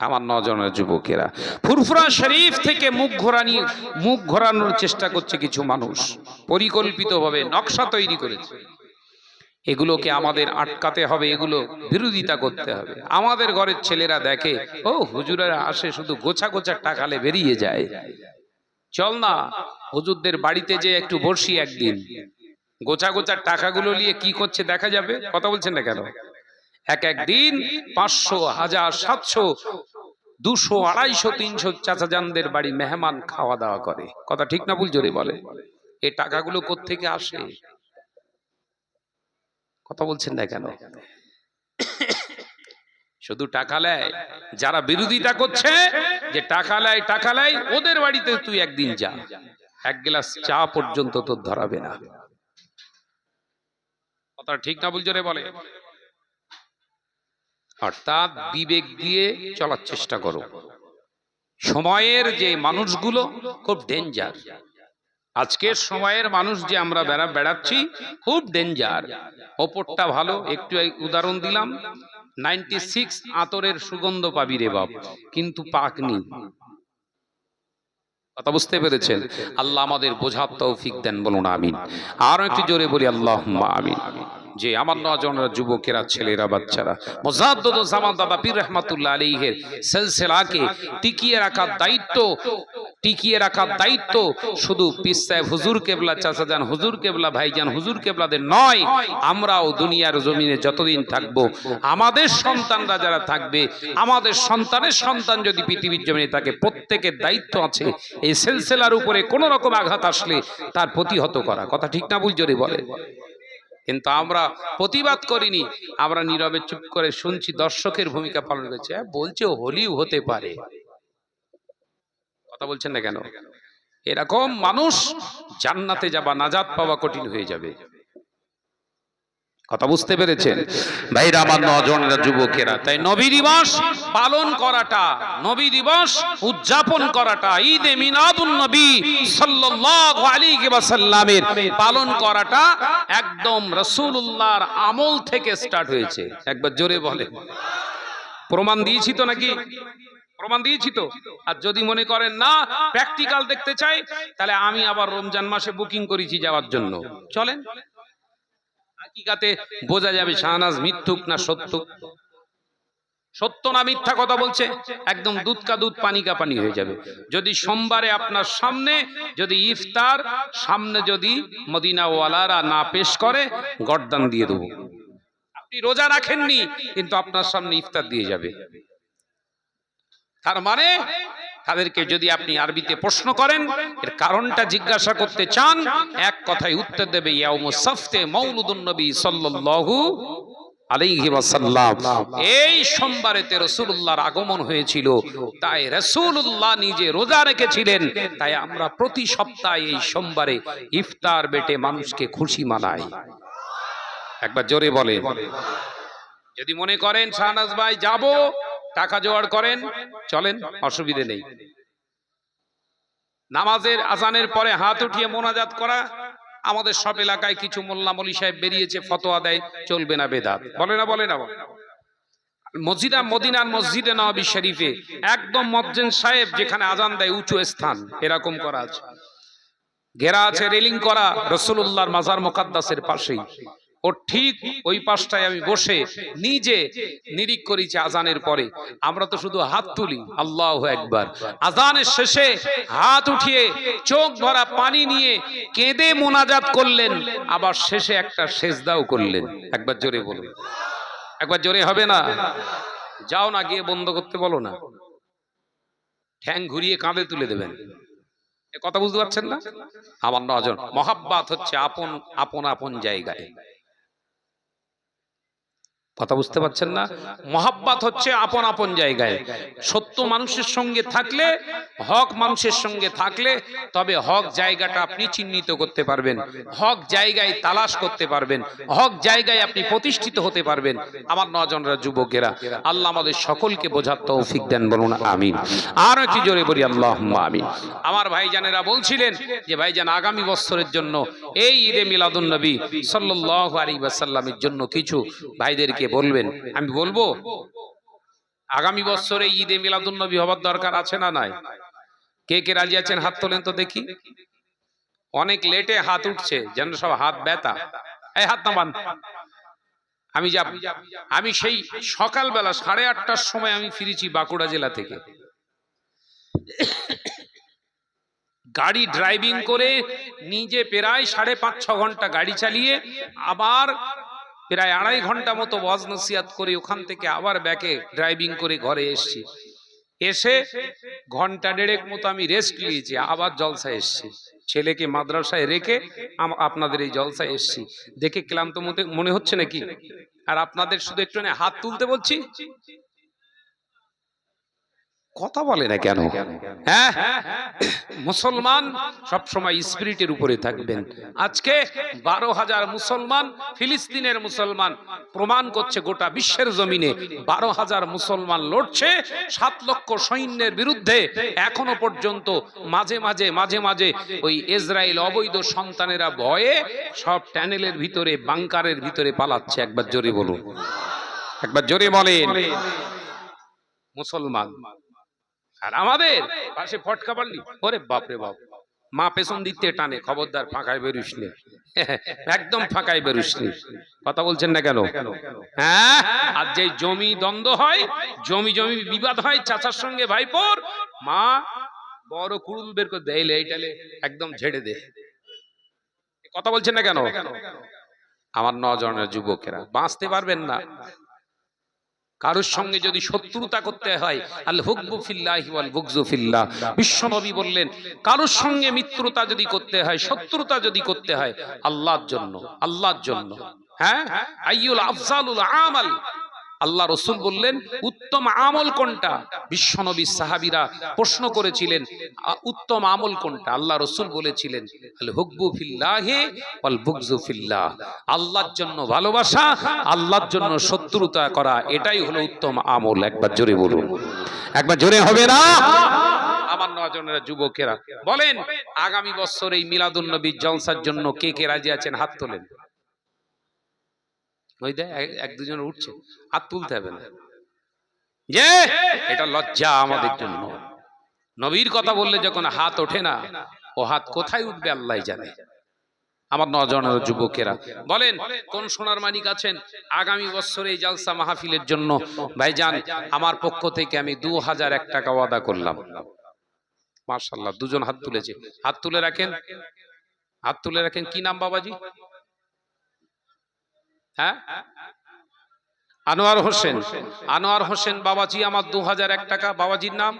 আমার নওজোয়ান যুবকেরা, ফুরফুরা শরীফ থেকে মুখ ঘোরানোর চেষ্টা করছে কিছু মানুষ, পরিকল্পিতভাবে নকশা তৈরি করেছে। এগুলোকে আমাদের আটকাতে হবে, এগুলো বিরোধিতা করতে হবে। আমাদের ঘরের ছেলেরা দেখে, ও হুজুরেরা আসে শুধু গোছা গোছা টাকালে বেরিয়ে যায়, চল না হুজুরদের বাড়িতে যে একটু বসি একদিন, গোছা গোছা টাকাগুলো নিয়ে কি করছে দেখা যাবে। কথা বলছেন না কেন? একদিন 500, 1000, 700, 200, 250, 300 চাচাজানদের বাড়ি মেহমান খাওয়া দাওয়া করে। কথা ঠিক না ভুল জোরে বলে? এই টাকাগুলো কোত্থেকে আসে? কথা বলছেন না কেন? শুধু টাকা লেয়, যারা বিরোধিতা করছে যে টাকা লেয়, ওদের বাড়িতে তুই একদিন যা, 1 গ্লাস চা পর্যন্ত তোর ধরাবে না। কথা ঠিক না ভুল জোরে বলে? অর্থাৎ বিবেক দিয়ে চলার চেষ্টা করো। সময়ের যে মানুষগুলো খুব ডেঞ্জার, আজকের সময়ের মানুষ যে আমরা বেড়াচ্ছি খুব ডেঞ্জার। ওপরটা ভালো, একটু উদাহরণ দিলাম, 96 আতরের সুগন্ধ পাবি রে বাপ, কিন্তু পাকনি। কথা বুঝতে পেরেছেন? আল্লাহ আমাদের বোঝার তৌফিক দেন, বলুন আমিন। আর একটু জোরে বলি আল্লাহুম্মা আমিন। যে আমার নওজোয়ানরা, যুবকেরা, ছেলেরা, বাচ্চারা, মুজাদ্দিদুজ জামান দাদা পীর রাহমাতুল্লাহ আলাইহির সিলসিলাকে টিকিয়ে রাখার দায়িত্ব শুধু পীর সাহেব হুজুর কেবলা, চাচাজান হুজুর কেবলা, ভাইজান হুজুর কেবলাদের নয়। আমরাও দুনিয়ার জমিনে যতদিন থাকবো, আমাদের সন্তানরা যারা থাকবে, আমাদের সন্তানের সন্তান যদি পৃথিবীর জমিনে থাকে, প্রত্যেকের দায়িত্ব আছে এই সিলসিলার উপরে কোন রকম আঘাত আসলে তার প্রতিহত করা। কথা ঠিক না ভুল জোরে বলে? কিন্তু আমরা প্রতিবাদ করিনি, আমরা নীরবে চুপ করে শুনছি, দর্শকের ভূমিকা পালন করেছে। বলছে হলিও হতে পারে। কথা বলছেন না কেন? এরকম মানুষ জান্নাতে যাবা, নাজাত পাওয়া কঠিন হয়ে যাবে। কথা বুঝতে পেরেছেন ভাইরা, আমার নওজোয়ানরা, যুবকেরা? তাই নবী দিবস পালন করাটা, নবী দিবস উদযাপন করাটা, ঈদে মিলাদুন নবী সাল্লাল্লাহু আলাইহি ওয়াসাল্লামের পালন করাটা একদম রাসূলুল্লাহর আমল থেকে স্টার্ট হয়েছে। একবার জোরে বলেন। প্রমাণ দিয়েছি তো নাকি? প্রমাণ দিয়েছি তো। আর যদি মনে করেন না প্র্যাকটিক্যাল দেখতে চাই, তাহলে আমি আবার রমজান মাসে বুকিং করেছি যাওয়ার জন্য, চলেন। হাকিকাতে বোঝা যাবে শাহনাজ মিথ্যুক না সত্য। সত্য না মিথ্যা কথা বলছে? একদম দুধ কা দুধ পানি কা পানি হয়ে যাবে। যদি সোমবারে আপনার সামনে যদি ইফতার সামনে যদি মদিনাওয়ালারা না পেশ করে, গর্দান দিয়ে দেবো। আপনি রোজা রাখেননি কিন্তু আপনার সামনে ইফতার দিয়ে যাবে। তার মানে তাদেরকে যদি আপনি আরবিতে প্রশ্ন করেন, এর কারণটা জিজ্ঞাসা করতে চান, এক কথায় উত্তর দেবে ইয়াউমুস সাফতে মাউলুদুন নবী সাল্লাল্লাহু আলাইহি ওয়াসাল্লাম। এই সোমবারেতে রাসূলুল্লাহর আগমন হয়েছিল, তাই রাসূলুল্লাহ নিজে রোজা রেখেছিলেন। তাই আমরা প্রতি সপ্তাহে এই সোমবারে ইফতার বেটে মানুষকে খুশি মানাই। একবার জোরে বলেন। যদি মনে করেন শাহনাজ ভাই যাব, টাকা জোগাড় করেন, চলেন, অসুবিধে নেই। নামাজের আজানের পরে হাত উঠিয়ে মোনাজাত করা, আমাদের সব এলাকায় কিছু মোল্লা মলি সাহেব বেরিয়েছে, ফতোয়া দেয় চলবে না, বেদাত। বলে না? বলে না? মদিনার মসজিদে নববী শরীফে একদম মুয়াজ্জিন সাহেব যেখানে আজান দেয় উঁচু স্থান এরকম করা আছে, ঘেরা আছে, রেলিং করা, রাসূলুল্লাহর মাজার মুকাদ্দাসের পাশেই। ও ঠিক ওই পাশটায় আমি বসে নিজে নিরিখ করেছি আজানের পরে। আমরা তো শুধু হাত তুলি, আল্লাহু আকবার। আজানের শেষে হাত উঠিয়ে চোখ ভরা পানি নিয়ে কেঁদে মোনাজাত করলেন, আবার শেষে একটা সেজদাও করলেন। একবার জোরে বলুন। একবার জোরে হবে না? যাও না, গিয়ে বন্ধ করতে বলো না, ঠ্যাং ঘুরিয়ে কাঁধে তুলে দেবেন। কথা বুঝতে পারছেন না? আমার নজন মহাব্বত হচ্ছে আপন আপন আপন জায়গায়। কথা বুঝতে পারছেন না? মহাব্বত হচ্ছে আপন আপন জায়গায়। সত্য মানুষের সঙ্গে থাকলে, হক মানুষের সঙ্গে থাকলে, তবে হক জায়গাটা আপনি চিহ্নিত করতে পারবেন, হক জায়গায় তালাশ করতে পারবেন, হক জায়গায় আপনি প্রতিষ্ঠিত হতে পারবেন। আমার নজনরা, যুবকেরা, আল্লাহ আমাদের সকলকে বোঝার তৌফিক দেন, বলুন আমিন। আর একটু জোরে বলি আল্লাহুম্মা আমিন। আমার ভাইজানেরা বলছিলেন যে ভাইজান আগামী বছরের জন্য এই ঈদে মিলাদুন নবী সাল্লাল্লাহু আলাইহি ওয়াসাল্লামের জন্য কিছু ভাইদেরকে বলবেন। আমি বলবো আগামী বছরে ঈদে মিলাদুন নবী হবার দরকার আছে না নাই? কে কে রাজি আছেন হাত তোলেন তো দেখি। অনেক লেটে হাত উঠছে, যেন সব হাত ব্যথা। এই হাত নামান। আমি যাব। আমি সেই সকালবেলা 8:30টার সময় আমি ফিরেছি বাঁকুড়া জেলা থেকে, গাড়ি ড্রাইভিং করে নিজে প্রায় 5.5-6 ঘন্টা গাড়ি চালিয়ে আবার প্রায় 2.5 ঘন্টা মতো ওয়াজ নসিহত করে ওখান থেকে আবার ব্যাকে ড্রাইভিং করে ঘরে এসেছি। এসে 1.5 ঘন্টা মতো আমি রেস্ট নিয়েছি, আবার জলসায় এসেছি। ছেলেকে মাদ্রাসায় রেখে আপনাদের এই জলসায় এসেছি। দেখে ক্লান্ত মনে হচ্ছে নাকি? আর আপনাদের শুধু একটু হাত তুলতে বলছি, কথা বলে না কেন? হ্যাঁ, মুসলমান সব সময় স্পিরিটের উপরে থাকবেন। আজকে 12,000 মুসলমান, ফিলিস্তিনের মুসলমান প্রমাণ করছে গোটা বিশ্বের জমিনে 12,000 মুসলমান লড়ছে 7 লক্ষ সৈন্যের বিরুদ্ধে। এখনো পর্যন্ত মাঝে মাঝে ওই ইসরায়েল অবৈধ সন্তানেরা ভয়ে সব ট্যানেলের ভিতরে, বাংকারের ভিতরে পালাচ্ছে। একবার জোরে বলুন, একবার জোরে বলেন। মুসলমান আর আমাদের পাশে ফটকা পারলি, ওরে বাপরে বাপ, মা পেছন দিক থেকে টানে, খবরদার ফাঁকায় বেরুস নে, একদম ফাঁকায় বেরুস নে। কথা বলছেন না কেন? হ্যাঁ, আর যে জমি দ্বন্দ্ব হয়, জমি বিবাদ হয় চাচার সঙ্গে ভাইপোর, মা বড় কুড়ুল বের করে দেয়, এইটালে একদম ঝেড়ে দে। কথা বলছেন না কেন? আমার নজনের যুবকেরা, বাঁচতে পারবেন না। কারোর সঙ্গে যদি শত্রুতা করতে হয়, আল হুব্বু ফিল্লাহি ওয়াল বুগযু ফিল্লাহ, বিশ্বনবী বললেন কারোর সঙ্গে মিত্রতা যদি করতে হয়, শত্রুতা যদি করতে হয়, আল্লাহর জন্য, আল্লাহর জন্য। হ্যাঁ, আইয়ুল আফজালুল আমাল, আল্লাহ রাসূল বললেন উত্তম আমল কোনটা? বিশ্বনবী সাহাবীরা প্রশ্ন করেছিলেন উত্তম আমল কোনটা? আল্লাহ রাসূল বলেছিলেন আল হুব্বু ফিল্লাহি ওয়াল বুগযু ফিল্লাহ, আল্লাহর জন্য ভালোবাসা, আল্লাহর জন্য শত্রুতা করা, এটাই হলো উত্তম আমল। একবার জোরে বলুন, একবার জোরে হবে না? আমার নজনেরা, যুবকেরা বলেন আগামী বছর এই মিলাদুন নবীর জলসার জন্য কে কে রাজি আছেন হাত তোলেন। ওই দেখ 1-2 জন উঠছে, হাত তুলতে হবে না, যে এটা লজ্জা আমাদের জন্য। নবীর কথা বললে যখন হাত ওঠে না, ও হাত কোথায় উঠবে আল্লাহ জানে। আমার নজনের যুবকেরা বলেন কোন সোনার মানিক আছেন আগামী বছরে এই জালসা মাহফিলের জন্য? ভাইজান আমার পক্ষ থেকে আমি 2001 টাকা ওয়াদা করলাম। মাশাআল্লাহ, দুজন হাত তুলেছে, হাত তুলে রাখেন, হাত তুলে রাখেন। কি নাম বাবাজি? হ্যাঁ, আনোয়ার হোসেন। আনোয়ার হোসেন বাবাজি আমার 2001 টাকা। বাবাজির নাম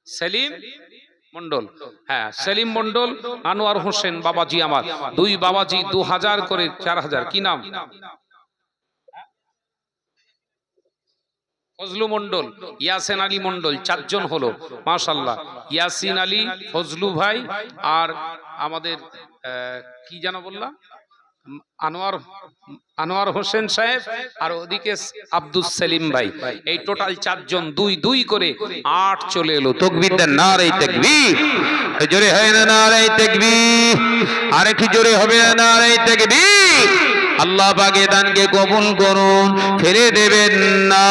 সেলিম মন্ডল। হ্যাঁ, সেলিম মন্ডল, আনোয়ার হোসেন বাবাজি আমার, দুই বাবাজি 2000 করে 4000। কি নাম? ফজলু মন্ডল, ইয়াসিন আলী মন্ডল, 4 জন হলো। মাশাআল্লাহ, ইয়াসিন আলী, ফজলু ভাই, আর আমাদের কি জানো বললাম, আনোয়ার হোসেন সাহেব, আর ওদিকে আব্দুল সেলিম ভাই। এই টোটাল 4 জন, 2 করে 8 চলে এলো। তাকবীর দেন, নারে তাকবীর। জোরে হয় না নারে তাকবীর? আর কি জোরে হবে না নারে তাকবীর? আল্লাহ পাক এ দানকে কবুল করুন, ফিরে দেবেন না।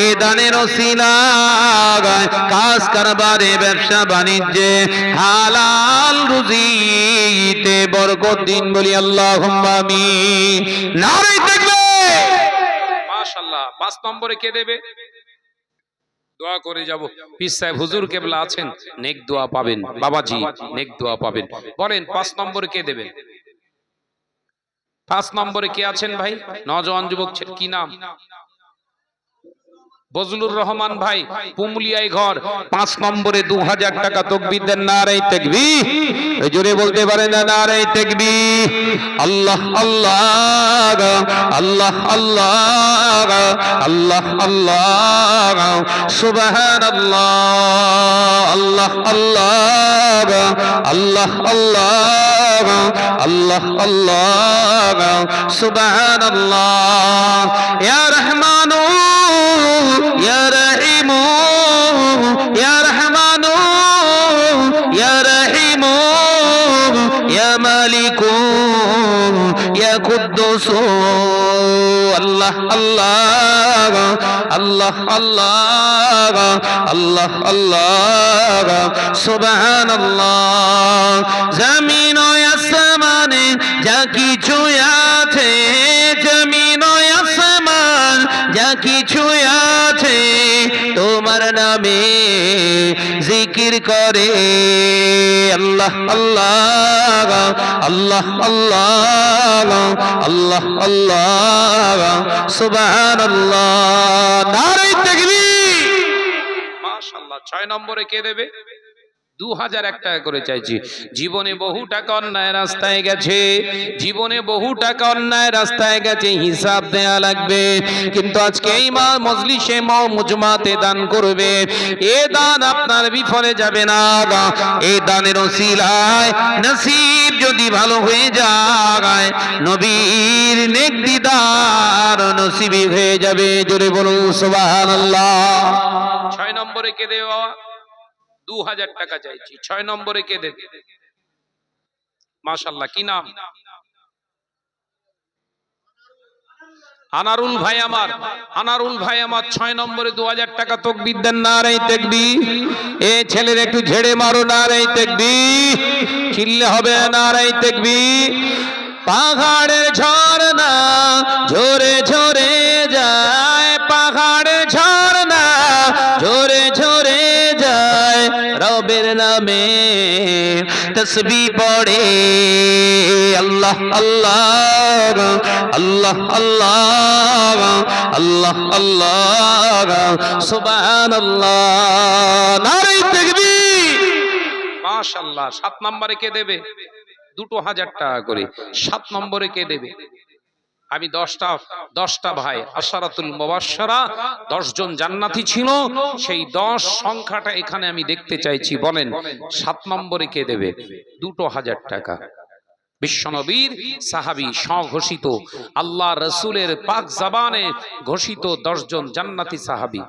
এই দানের ওসিলায় কাজ কারবারে, ব্যবসা বাণিজ্যে, হালাল রুজিতে বরকত দিন, বলি আল্লাহুম্মা আমিন। নারে তাকবীর। মাশাআল্লাহ। 5 নম্বরে কে দেবে? দোয়া করে যাব। পীর সাহেব হুজুর কেবলা আছেন, নেক দোয়া পাবেন বাবাজি, নেক দোয়া পাবেন। বলেন 5 নম্বরে কে দেবে? 5 নম্বরে কে আছেন ভাই? নওজোয়ান যুবক, কি নাম? বজলুর রহমান ভাই, পুমলিয়ায় ঘর। 5 নম্বরে 2000 টাকা। তাকবীর দেন, নারে তাকবীর। জোরে বলতে পারেন না নারে তাকবীর? আল্লাহ আল্লাহ আল্লাহ আল্লাহ আল্লাহ আল্লাহ, সুবহানাল্লাহ, আল্লাহ আল্লাহ আল্লাহ আল্লাহ আল্লাহ আল্লাহ, সুবহানাল্লাহ। ইয়া রহমানু ইয়া রহিমু ইয়া রহমানু ইয়া রহিমু ইয়া মালিকু ইয়া কুদ্দুসু, আল্লাহ আল্লাহ আল্লাহ আল্লাহ আল্লাহ আল্লাহ, সুবহানাল্লাহ। জমিন ও আসমানে যা কিছু আছে, জমিন ও আসমান যা কিছু আছে, তোমার নামে জিকির করে। আল্লাহ আল্লাহ আল্লাহ আল্লাহ আল্লাহ আল্লাহ, সুবহানাল্লাহ, নারে তাকবীর। মাশাআল্লাহ। 6 নম্বরে কে দেবে? 2001 টাকা করে চাইছি। জীবনে বহু টাকা অন্যায় রাস্তায় গেছে, জীবনে বহু টাকা অন্যায় রাস্তায় গেছে, হিসাব দেয়া লাগবে। কিন্তু আজকে এই মজলিসে মুজমাতে দান করবে, এ দান আপনার বিফলে যাবে না। এই দানের ওসিলায় নসিব যদি ভালো হয়ে যায়, নবীর নেক দিদার নসিবি হয়ে যাবে। জোরে বলুন সুবহানাল্লাহ। 6 নম্বরে কে দেবে বাবা? 2000 টাকা চাইছি। 6 নম্বরে কে দেবে? মাশাআল্লাহ, কি নাম? আনারুল ভাই আমার, আনারুল ভাই আমার 6 নম্বরে 2000 টাকা। তাকবীর দেন, নারে তাকবীর। এ ছেলের একটু ঝেড়ে মারো, নারে তাকবীর। চিল্লে হবে, নারে তাকবীর। পাহাড়ের ঝর্ণা ঝরে ঝরে যায়, পাহাড়ের ঝর্ণা ঝরে ঝরে যায়, রবের নামে তসবিহ পড়ে। আল্লাহ আল্লাহ আল্লাহ আল্লাহ আল্লাহ আল্লাহ, সুবহানাল্লাহ, নারে তাকবীর। মাশাআল্লাহ। 7 নম্বরে কে দেবে? 2000 টাকা করে। 7 নম্বরে কে দেবে? আমি 10টা ভাই, আশারাতুল মুবাশশারা, 10 জন জান্নাতি ছিল, সেই 10 সংখ্যাটা এখানে আমি দেখতে চাইছি। বলেন 7 নম্বরে কে দেবে? 2000 টাকা। বিশ্বনবীর সাহাবী, স্বঘোষিত, আল্লাহ রাসূলের পাক জবানে ঘোষিত 10 জন জান্নাতি সাহাবী।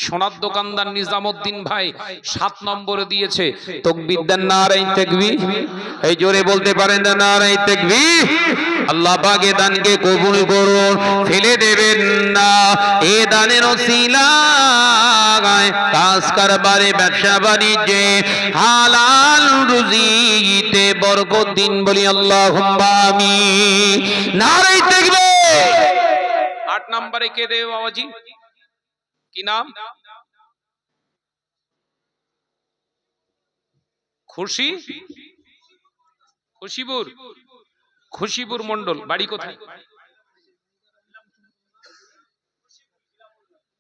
সোনার দোকানদার নিজামউদ্দিন ভাই 7 নম্বরে দিয়েছে, তাকবীর দেন, নারায়ে তাকবীর। এই জোরে বলতে পারেন না নারায়ে তাকবীর। আল্লাহ পাক এ দানকে কবুল করুন, ফেলে দেবেন না। এ দানের ওসিলায় কাজ কারবারে, ব্যবসা বাণিজ্যে, হালাল রুজিতে বরকত দিন, বলি আল্লাহুম্মা আমিন। নারায়ে তাকবীর। 8 নম্বরে কে দেবে বাবাজি? কি নাম? খুশিবুর মন্ডল। বাড়ি কোথায়?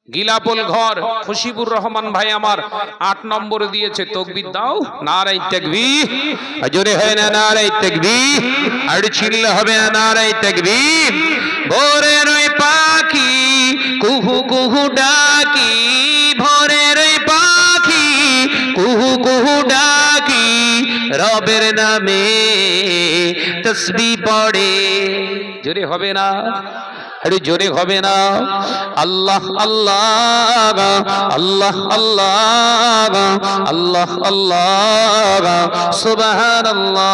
গিলাপোল ঘর। খুশিবুর রহমান ভাই আমার 8 নম্বরে দিয়েছে, তাকবীর দাও, নারায়ে তাকবীর। জোরে হয় না নারায়ে তাকবীর? আর চিল্লা হবে না নারায়ে তাকবীর? ভোরের ওই পাখি কুহু কুহু ডাকি, ভোরের ওই পাখি কুহু কুহু ডাকি, রবের নামে তাসবিহ পড়ে। জোরে হবে না? আরে জোরে হবে না? আল্লাহ আল্লাহ আল্লাহ আল্লাহ আল্লাহ আল্লাহ সুবহানাল্লাহ।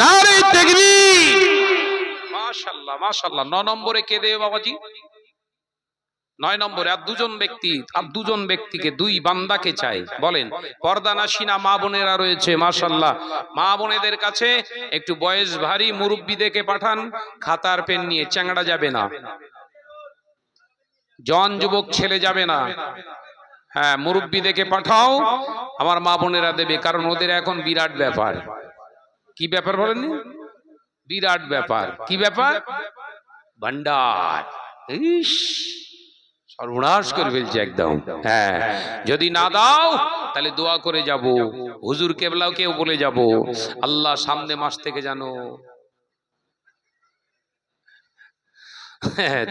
নারায়ে তাকবীর। মাশাআল্লাহ মাশাআল্লাহ। 9 নম্বরে কে দেবে বাবাজি? 9 নম্বরে আর দুজন ব্যক্তিকে, 2 বান্দাকে চাই। বলেন, পর্দানাশিনা মা বোনেরা রয়েছে, মাশাআল্লাহ। মা বোনেদের কাছে একটু বয়স ভারী মুরব্বি দেখে পাঠান, খাতার পেন নিয়ে। চ্যাংড়া যাবে না, জন যুবক ছেলে যাবে না। হ্যাঁ, মুরব্বি দেখে পাঠাও, আমার মা বোনেরা দেবে। কারণ ওদের এখন বিরাট ব্যাপার। কি ব্যাপার বলেন? বিরাট ব্যাপার। কি ব্যাপার? ভান্ডার। ইস, সর্বনাশ করে ফেলছে একদম। হ্যাঁ, যদি না দাও তাহলে দোয়া করে যাব, হুজুর কেবলাকেও বলে যাব, আল্লাহ সামনে মাস থেকে জানো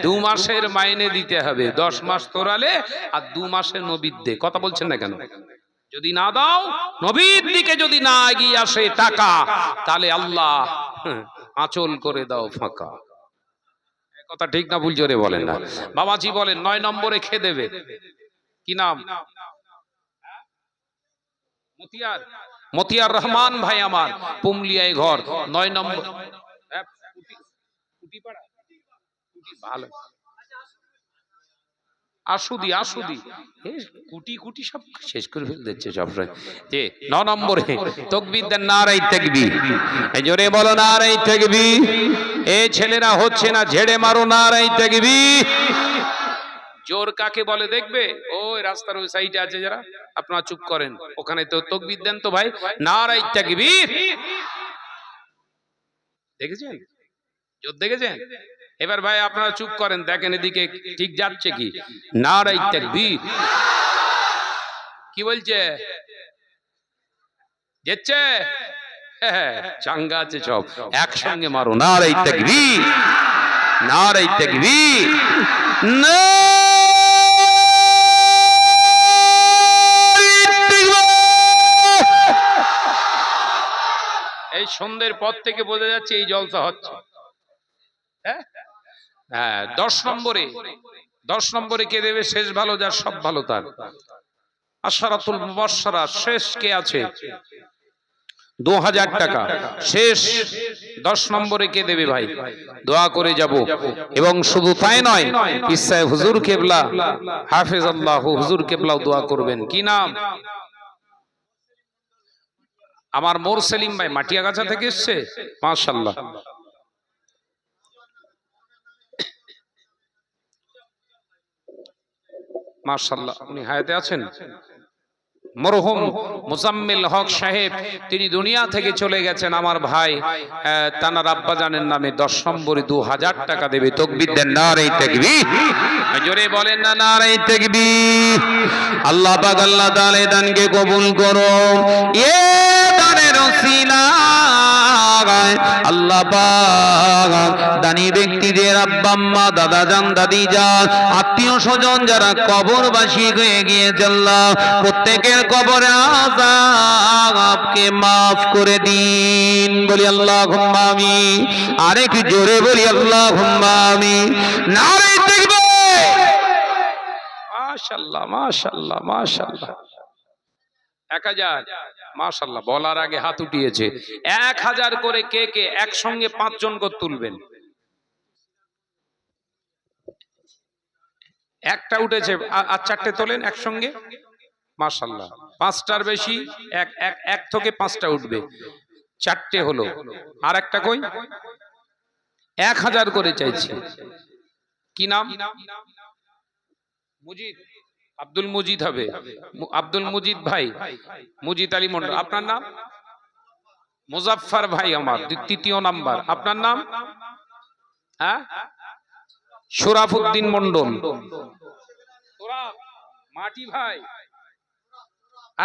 2 মাসের মাইনে দিতে হবে। 10 মাস তোরালে আর 2 মাসের নবীর দে। কথা বলছেন না কেন? যদি না দাও, নবীর দিকে যদি না এগিয়ে আসে টাকা, তাহলে আল্লাহ আঁচল করে দাও ফাঁকা। কথা ঠিক না ভুল? জোরে বলেন না বাবাজি। বলেন 9 নম্বরে খেয়ে দেবে। কি নাম? মতিয়ার রহমান ভাই আমার, পুমলিয়ায় ঘর। 9 নম্বর। ভালো আসুদি কুটি কুটি সব শেষ করে ফেল দিচ্ছে সব। 9 নম্বরে তাকবীর দেন, নারায়ে তাকবীর। এই জোরে বলো নারায়ে তাকবীর। এই ছেলেরা হচ্ছে না, ঝেড়ে মারো নারায়ে তাকবীর। জোর কাকে বলে দেখবে? ওই রাস্তার ওই সাইডে আছে যারা, আপনারা চুপ করেন, ওখানে তো তাকবীর দেন তো ভাই, নারায়ে তাকবীর। দেখেছেন? জোর দেখেছেন? এবার ভাই আপনারা চুপ করেন, দেখেন এদিকে ঠিক যাচ্ছে কি? নারায়ে তাকবীর। কি বলছে? যাচ্ছে? চাঙ্গা আছে সব, একসঙ্গে মারো নারায়ে তাকবীর, নারায়ে তাকবীর। এই সন্ধ্যের পর থেকে বোঝা যাচ্ছে এই জলসা হচ্ছে। হ্যাঁ, 10 নম্বরে কে দেবে? শেষ ভালো যার, সব ভালো তার। আশরাতুল মুবাশশারা শেষ কে আছে? 2000 টাকা শেষ। 10 নম্বরে কে দেবে ভাই? দোয়া করে যাব। এবং শুধু তাই নয়, ইসাই হুজুর কেবলা হাফেজাল্লাহ, হুজুর কেবলাও দোয়া করবেন। কি নাম? আমার মোর সেলিম ভাই, মাটিয়াগাছা থেকে এসেছে, মাশাআল্লাহ। মাশাআল্লাহ, উনি হায়াতে আছেন। মরহুম মুজাম্মিল হক সাহেব, তিনি দুনিয়া থেকে চলে গেছেন। আমার ভাই তানার আব্বা জানের নামে 10 নম্বরে 2000 টাকা দেবে। তাকবীর দেন, নারায়ে তাকবীর। জোরে বলেন না নারায়ে তাকবীর। আল্লাহ পাক আল্লাহ তাআলা দানকে কবুল করো। এ দানের ওসিলা আল্লাহ পাক দানি ব্যক্তিদের আব্বা আম্মা, দাদা জান, দাদি জান, আত্মীয় স্বজন যারা কবরবাসী হয়ে গিয়েছে, আল্লাহ প্রত্যেকের কবরে আযাবকে maaf করে দিন। বলি আল্লাহুম্মা আমিন। আরেক জোরে বলি আল্লাহুম্মা আমিন। নারায়ে তাকবীর। মাশাআল্লাহ মাশাআল্লাহ মাশাআল্লাহ 1000 মাশাআল্লাহ বলার আগে হাত উঠিয়েছে 1000 করে কে কে একসঙ্গে 5 জন করে তুলবেন একটা উঠেছে আর চারটে তোলেন একসঙ্গে মাশাআল্লাহ পাঁচটার বেশি এক থেকে পাঁচটা উঠবে চারটে হলো আর একটা কই 1000 করে চাইছি কি নাম মুজিদ আব্দুল মুজিদ হবে আব্দুল মুজিদ ভাই মুজিদ আলী মন্ডল আপনার নাম মুজাফফর ভাই আমার তৃতীয় নাম্বার আপনার নাম হ্যাঁ শরাফউদ্দিন মন্ডল তোরা মাটি ভাই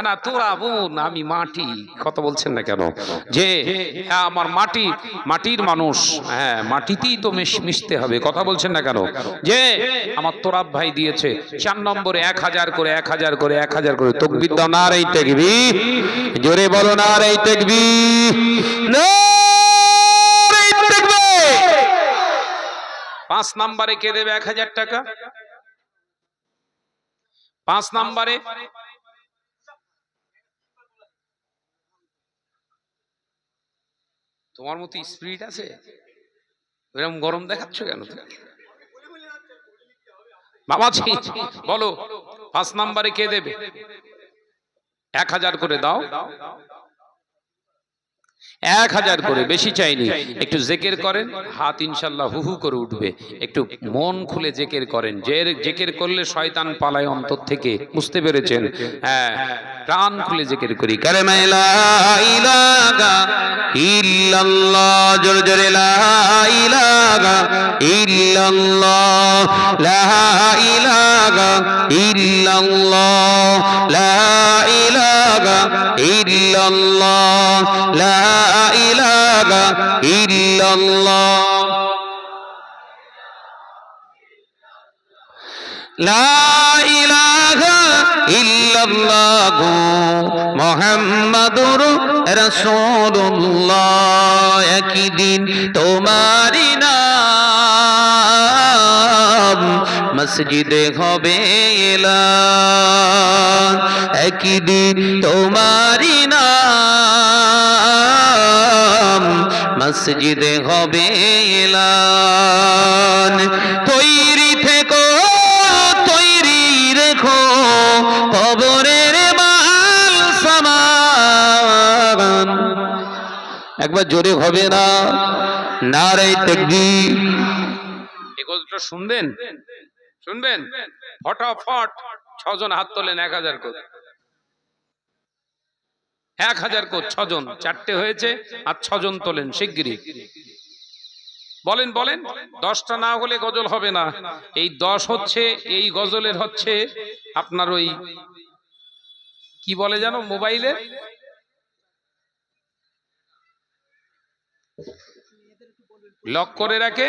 না তোরা বোন আমি মাটি কথা বলছেন না কেন যে আমার মাটির মানুষ হ্যাঁ মাটিতেই তো মিশতে হবে কথা বলছেন না কেন যে আমার তোরাব ভাই দিয়েছে 4 নম্বরে 1000 করে 1000 করে 1000 করে তাকবীর দাও নারে তাকবীর জোরে বলো নারে তাকবীর নারে তাকবীর 5 নম্বরে কে দেবে 1000 টাকা 5 নম্বরে তোমার মতো স্পিরিট আছে এরকম গরম দেখাচ্ছ কেন বাবাজি বলো 5 নম্বরে কে দেবে 1000 করে দাও 1000 করে বেশি চাইনি একটু জিকির করেন হাত ইনশাআল্লাহ হু হু করে উঠবে একটু মন খুলে জিকির করেন যে জিকির করলে শয়তান পালায় অন্তর থেকে বুঝতে পেরেছেন হ্যাঁ প্রাণ খুলে জিকির করি কালেমা লা ইলাহা ইল্লাল্লাহ জোরে জোরে লা ইলাহা ইল্লাল্লাহ লা ইলাহা ইল্লাল্লাহ লা ইলাহা ইল্লাল্লাহ লা ইলাহা ইল্লাল্লাহ লা ইলাহা ইল্লাল্লাহ মুহাম্মাদুর রাসূলুল্লাহ একদিন তোমারই নাম মসজিদে হবে এলান একদিন তোমারই নাম মসজিদে হবে এলান তৈরি থেকো তৈরি রেখো কবরের মাল সামান একবার জোরে হবে না নারে তাকবীর এই গজলটা শুনবেন ফটাফট 6 জন হাত তোলেন 1000 করে 1000 করে 6 জন চারটে হয়েছে আর 6 জন তোলেন শিগগিরই বলেন 10টা না হলে গজল হবে না এই 10 হচ্ছে এই গজলের হচ্ছে আপনার ওই কি বলে জানো মোবাইলে লক করে রাখে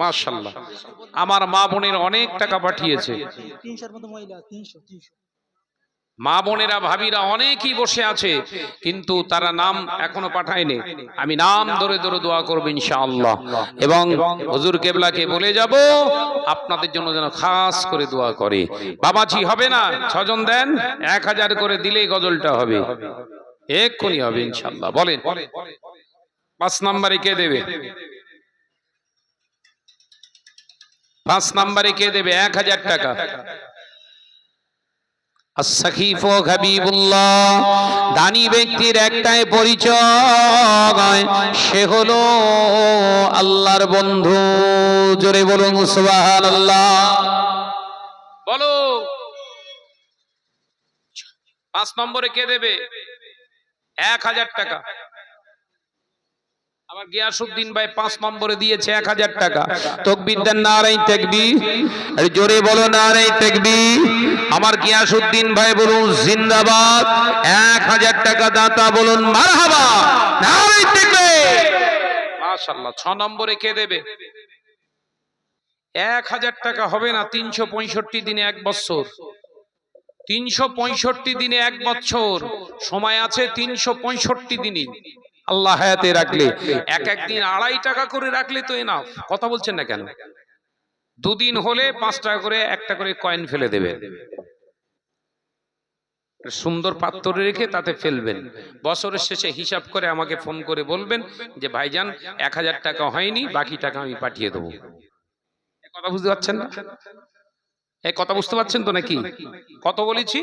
মাশাআল্লাহ আমার মা বোনের অনেক টাকা পাঠিয়েছে 300 মতো মহিলা 300 মা বোনেরা ভাবিরা অনেকেই বসে আছে কিন্তু তারা নাম এখনো পাঠায়নি আমি নাম ধরে ধরে দোয়া করব ইনশাআল্লাহ এবং হুজুর কেবলাকে বলে যাব আপনাদের জন্য যেন খাস করে দোয়া করে বাবাজি হবে না 6 জন দেন 1000 করে দিলেই গজলটা হবে এক্ষুনি হবে ইনশাআল্লাহ বলেন 5 নম্বরে কে দেবে 5 নম্বরে কে দেবে 1000 টাকা as-sakhif habibullah দানি ব্যক্তির একটাই পরিচয় সে হলো আল্লাহর বন্ধু জোরে বলুন সুবহানাল্লাহ বলো 5 নম্বরে কে দেবে 1000 টাকা আমার গিয়াসউদ্দিন ভাই 5 নম্বরে দিয়েছে 1000 টাকা তাকবীর দেন নারে তাকবীর আর জোরে বলো নারে তাকবীর আমার গিয়াসউদ্দিন ভাই বলুন জিন্দাবাদ 1000 টাকা দাতা বলুন মারহাবা নারে তাকবীর মাশাআল্লাহ 6 নম্বরে কে দেবে 1000 টাকা হবে না 365 দিনে 1 বছর 365 দিনে 1 বছর সময় আছে 365 দিনই আল্লাহ হায়াতে রাখলে এক দিন 2.5 টাকা করে রাখলে তো এনাফ কথা বলছেন না কেন দুদিন হলে 5 টাকা করে একটা করে কয়েন ফেলে দেবে, সুন্দর পাত্রে রেখে তাতে ফেলবেন। বছরের শেষে হিসাব করে আমাকে ফোন করে বলবেন যে ভাইজান 1000 টাকা হয়নি, বাকি টাকা আমি পাঠিয়ে দেবো। কথা বুঝতে পারছেন না? এই কথা বুঝতে পারছেন তো নাকি? কত বলেছি?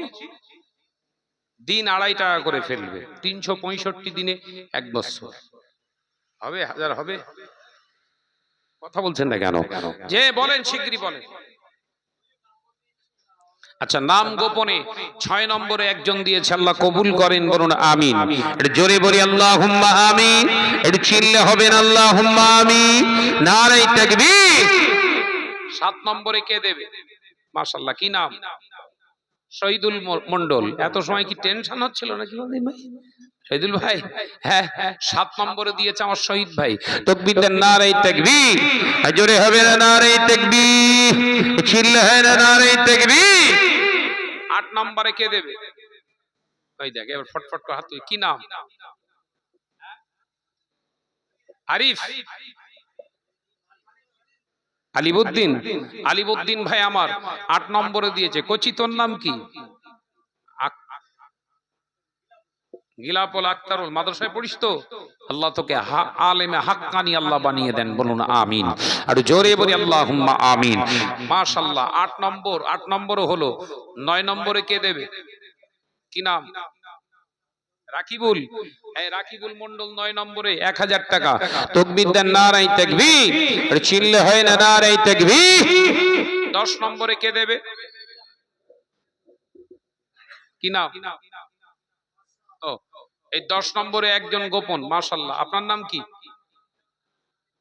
দিন 2.5 টাকা করে ফেলবে, 365 দিনে 1 বছর হবে, 1000 হবে। কথা বলছেন না কেন? যে বলেন শিগগিরই বলেন। আচ্ছা, নাম গোপনে 6 নম্বরে একজন দিয়েছে, আল্লাহ কবুল করেন, বলুন আমিন। এটা জোরে বলি আল্লাহুম্মা আমিন। এটা চিল্লে হবেন আল্লাহুম্মা আমিন, নারে তাকবীর। 7 নম্বরে কে দেবে? মাশাআল্লাহ, কি নাম? শহীদুল মন্ডল। এত সময় কি টেনশন হচ্ছিল নাকি ভাই? শহীদুল ভাই, হ্যাঁ 7 নম্বরে দিয়েছে আমার শহীদ ভাই। তাকবীর দেন, নারে তাকবীর। জোরে হবে না নারে তাকবীর, চিল্লে হয় না নারে তাকবীর। 8 নম্বরে কে দেবে? ওই দেখ এবার ফটফট করে হাত তুই, কি নাম? আরিফ, আলিবউদ্দিন। আলিবউদ্দিন ভাই আমার 8 নম্বরে দিয়েছে। কচি, তোর নাম কি? গিলাপল আক্তারুল। মাদ্রাসায় পড়িস তো? আল্লাহ তোকে আলেমে হাক্কানি আল্লাহ বানিয়ে দেন, বলুন আমিন। আর জোরে বলি আল্লাহুম্মা আমিন। মাশাআল্লাহ, 8 নম্বর। 8 নম্বরও হলো। 9 নম্বরে কে দেবে? কি নাম? রাকিবুল। এই রাকিবুল মন্ডল 9 নম্বরে 1000 টাকা। তাকবীর দেন, নারে তাকবীর। আর চিল্লে হয় না নারে তাকবীর। 10 নম্বরে কে দেবে? কি নাম? ও, এই 10 নম্বরে একজন গোপন। মাশাআল্লাহ, আপনার নাম কি?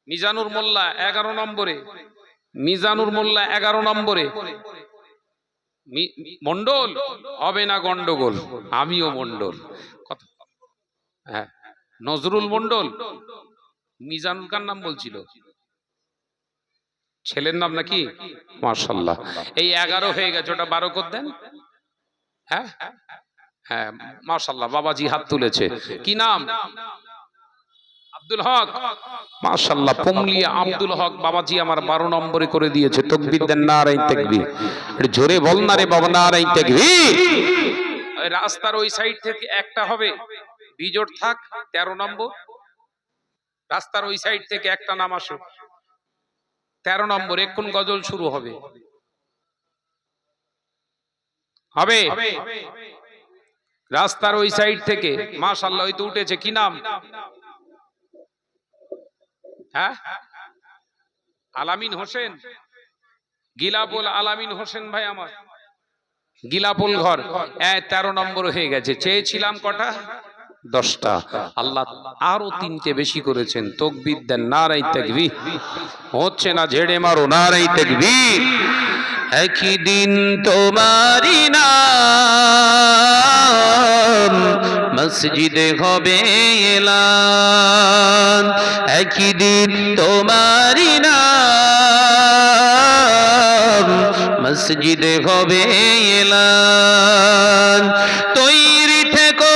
মিজানুর মোল্লা 11 নম্বরে। মিজানুর মোল্লা 11 নম্বরে। মন্ডল হবে না গন্ডগোল, আমিও মন্ডল। হ্যাঁ, নজরুল মন্ডল। মিজানুল কার নাম বলছিল? ছেলের নাম নাকি? মাশাআল্লাহ, এই 11 হয়ে গেছে, ওটা 12 করে দেন। হ্যাঁ হ্যাঁ, মাশাআল্লাহ, বাবাজি হাত তুলেছে। কি নাম? আব্দুল হক। মাশাআল্লাহ, পুমলিয়া আব্দুল হক বাবাজি আমার 12 নম্বরে করে দিয়েছে। তাকবীর দেন, নারে তাকবীর। এটা জোরে বল না রে বাবা, নারে তাকবীর। ওই রাস্তার ওই সাইড থেকে একটা হবে, বিজোড় থাক, 13 নম্বর। রাস্তার ওই সাইড থেকে একটা নাম আসো, 13 নম্বর। এখন গজল শুরু হবে। হবে রাস্তার ওই সাইড থেকে। মাশাআল্লাহ, ওই তো উঠেছে। কি নাম? হ্যাঁ, আলামিন হোসেন। গিলাপল আলামিন হোসেন ভাই আমার, গিলাপল ঘর। 13 নম্বর হয়ে গেছে। চেয়েছিলাম কটা? 10টা। আল্লাহ আরো 3টে বেশি করেছেন। তাকবীর দেন, নারে তাকবীর। হচ্ছে না, ঝেড়ে মারো, নারে তাকবীর। একই দিন তোমারি নাম মসজিদে হবে এলান। একই দিন তোমারি নাম মসজিদে হবে এলান। তৈরি থেকো,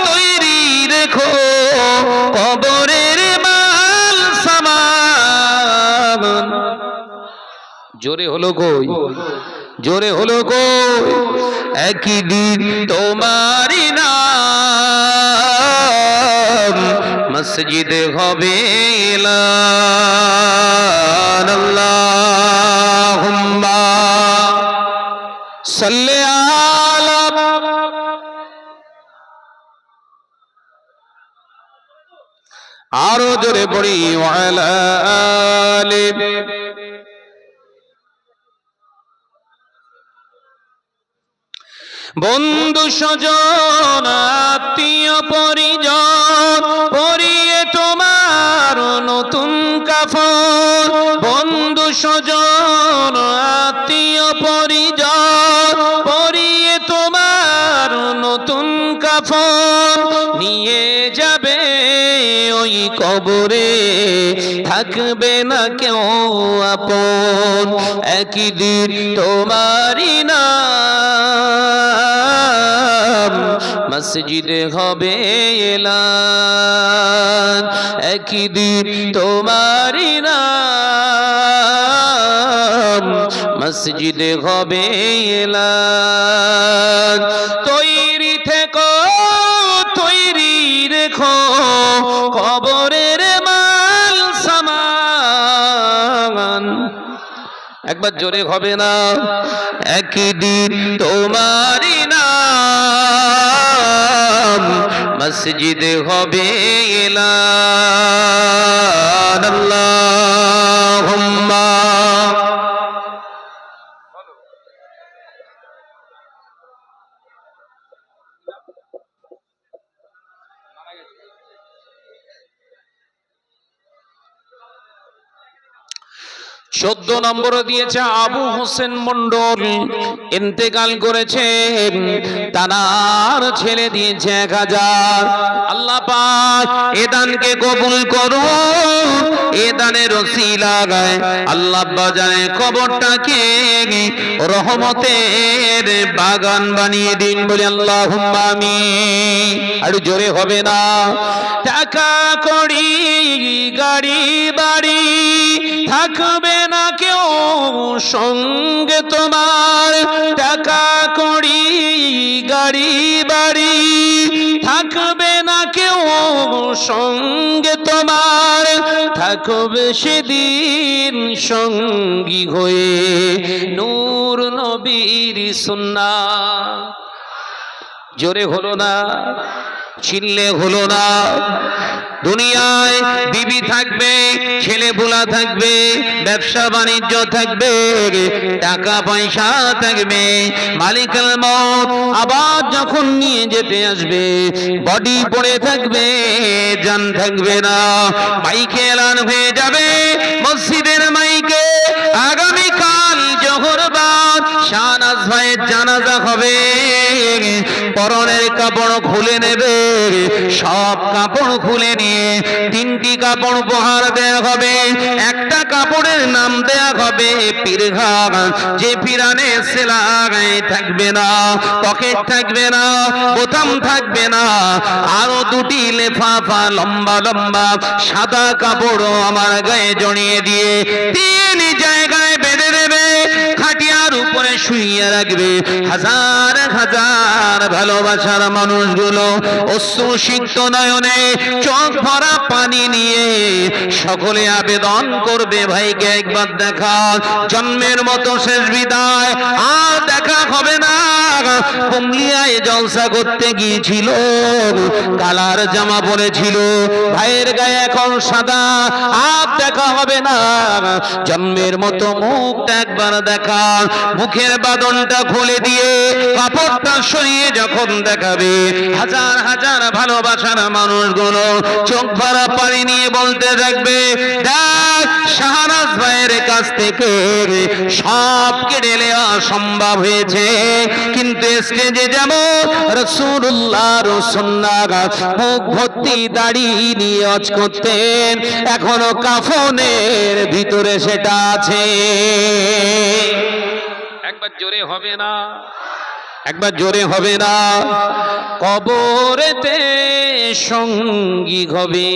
তৈরি রেখো, কবরের মাল সামান। জোরে হলো কই? জোরে হলো কই? একই দিন তোমারি নাম মসজিদে হবে এলান। আল্লাহুম্মা সাল্লি আলা। আরো জোরে পড়ি, ওয়ালা আলি। বন্ধু স্বজন আত্মীয় পরিজন পরিয়ে তোমার নতুন কাফন। বন্ধু স্বজন আত্মীয় পরিজন পরিয়ে তোমার নতুন কাফন নিয়ে যাবে ওই কবরে, থাকবে না কেউ আপন। একই দিন তোমারি নাম মসজিদে হবে এলান। একই দিন তোমারি নাম মসজিদে হবে এলান। তৈরি থেকো তৈরি রেখো কবরের মাল সামান। একবার জোরে হবে না? একদিন তোমারই নাম মসজিদে হবে এলান। আল্লাহুম্মা চোদ্দ নম্বরে দিয়েছে আবু হোসেন মন্ডল, ইন্তেকাল করেছেন, তার ছেলে দিয়েছে 1000। আল্লাহ পাক এ দানকে কবুল করো, এ দানের ওসিলায় আল্লাহ বাজারে কবরটাকে রহমতের বাগান বানিয়ে দিন, বলে আল্লাহুম্মা আমিন। আর জোরে হবে না? টাকা কড়ি গাড়ি বাড়ি থাকবে না কেউ সঙ্গে তোমার, টাকা কড়ি গাড়ি বাড়ি থাকবে না কেউ সঙ্গে তোমার, থাকবে সেদিন সঙ্গী হয়ে নূর নবীর সুন্নাহ। জোরে হলো না? চিল্লে হলো না? দুনিয়ায় বিবি থাকবে, ছেলে পোলা থাকবে, ব্যবসা বাণিজ্য থাকবে, টাকা পয়সা থাকবে, মালিকুল মউত আবার যখন নিয়ে যেতে আসবে বডি পড়ে থাকবে, জান থাকবে না। মাইকে এলান হয়ে যাবে, মসজিদের মাইকে আগামীকাল জোহরবাদ শাহনাজ ভাইয়ের জানাজা হবে। পরনের কাপড় খুলে নেবে, সব কাপড় খুলে নিয়ে 3টি কাপড় উপহার দেয়া হবে। একটা কাপড়ের নাম দেয়া হবে পীরঘাট, যে পিরানে সেলাই থাকবে না, পকেট থাকবে না, বোতাম থাকবে না। আরো 2টি লেফাফা লম্বা লম্বা সাদা কাপড় আমার গায়ে জড়িয়ে দিয়ে 3 জায়গায় বেঁধে দেবে, খাটিয়ার উপরে শুইয়ে রাখবে। হাজার হাজার ভালোবাসার মানুষগুলো অশ্রু সিক্ত নয়নে চোখ ভরা পানি নিয়ে সকলে আবেদন করবে, ভাইকে একবার দেখা, জন্মের মতো শেষ বিদায়, আর দেখা হবে না। কুমলিয়ায় জলসা করতে গিয়েছিল, কালার জামা পরেছিল, ভাইয়ের গায়ে এখন সাদা, আর দেখা হবে না। জন্মের মতো মুখটা একবার দেখা, মুখের বাঁধনটা খুলে দিয়ে কাপড়টা সরিয়ে যখন দেখাবে, হাজার হাজার ভালোবাসার মানুষগুলো চোখ ভরা পানি নিয়ে বলতে থাকবে, দেখ শাহনাজ ভাইয়ের কাছ থেকে সব কেড়ে নেওয়া সম্ভব হয়েছে, কিন্তু স্টেজে যেমন রাসূলুল্লাহর সুন্নাহ মুখ ভর্তি দাড়ি নিয়ে ওয়াজ করতেন, এখনো কাফনের ভিতরে সেটা আছে। একবার জোরে হবে না? একবার জোরে হবে না? কবরেতে সঙ্গী হবে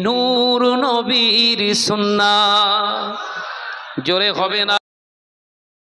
নূর নবীর সুন্নাহ। জোরে হবে না?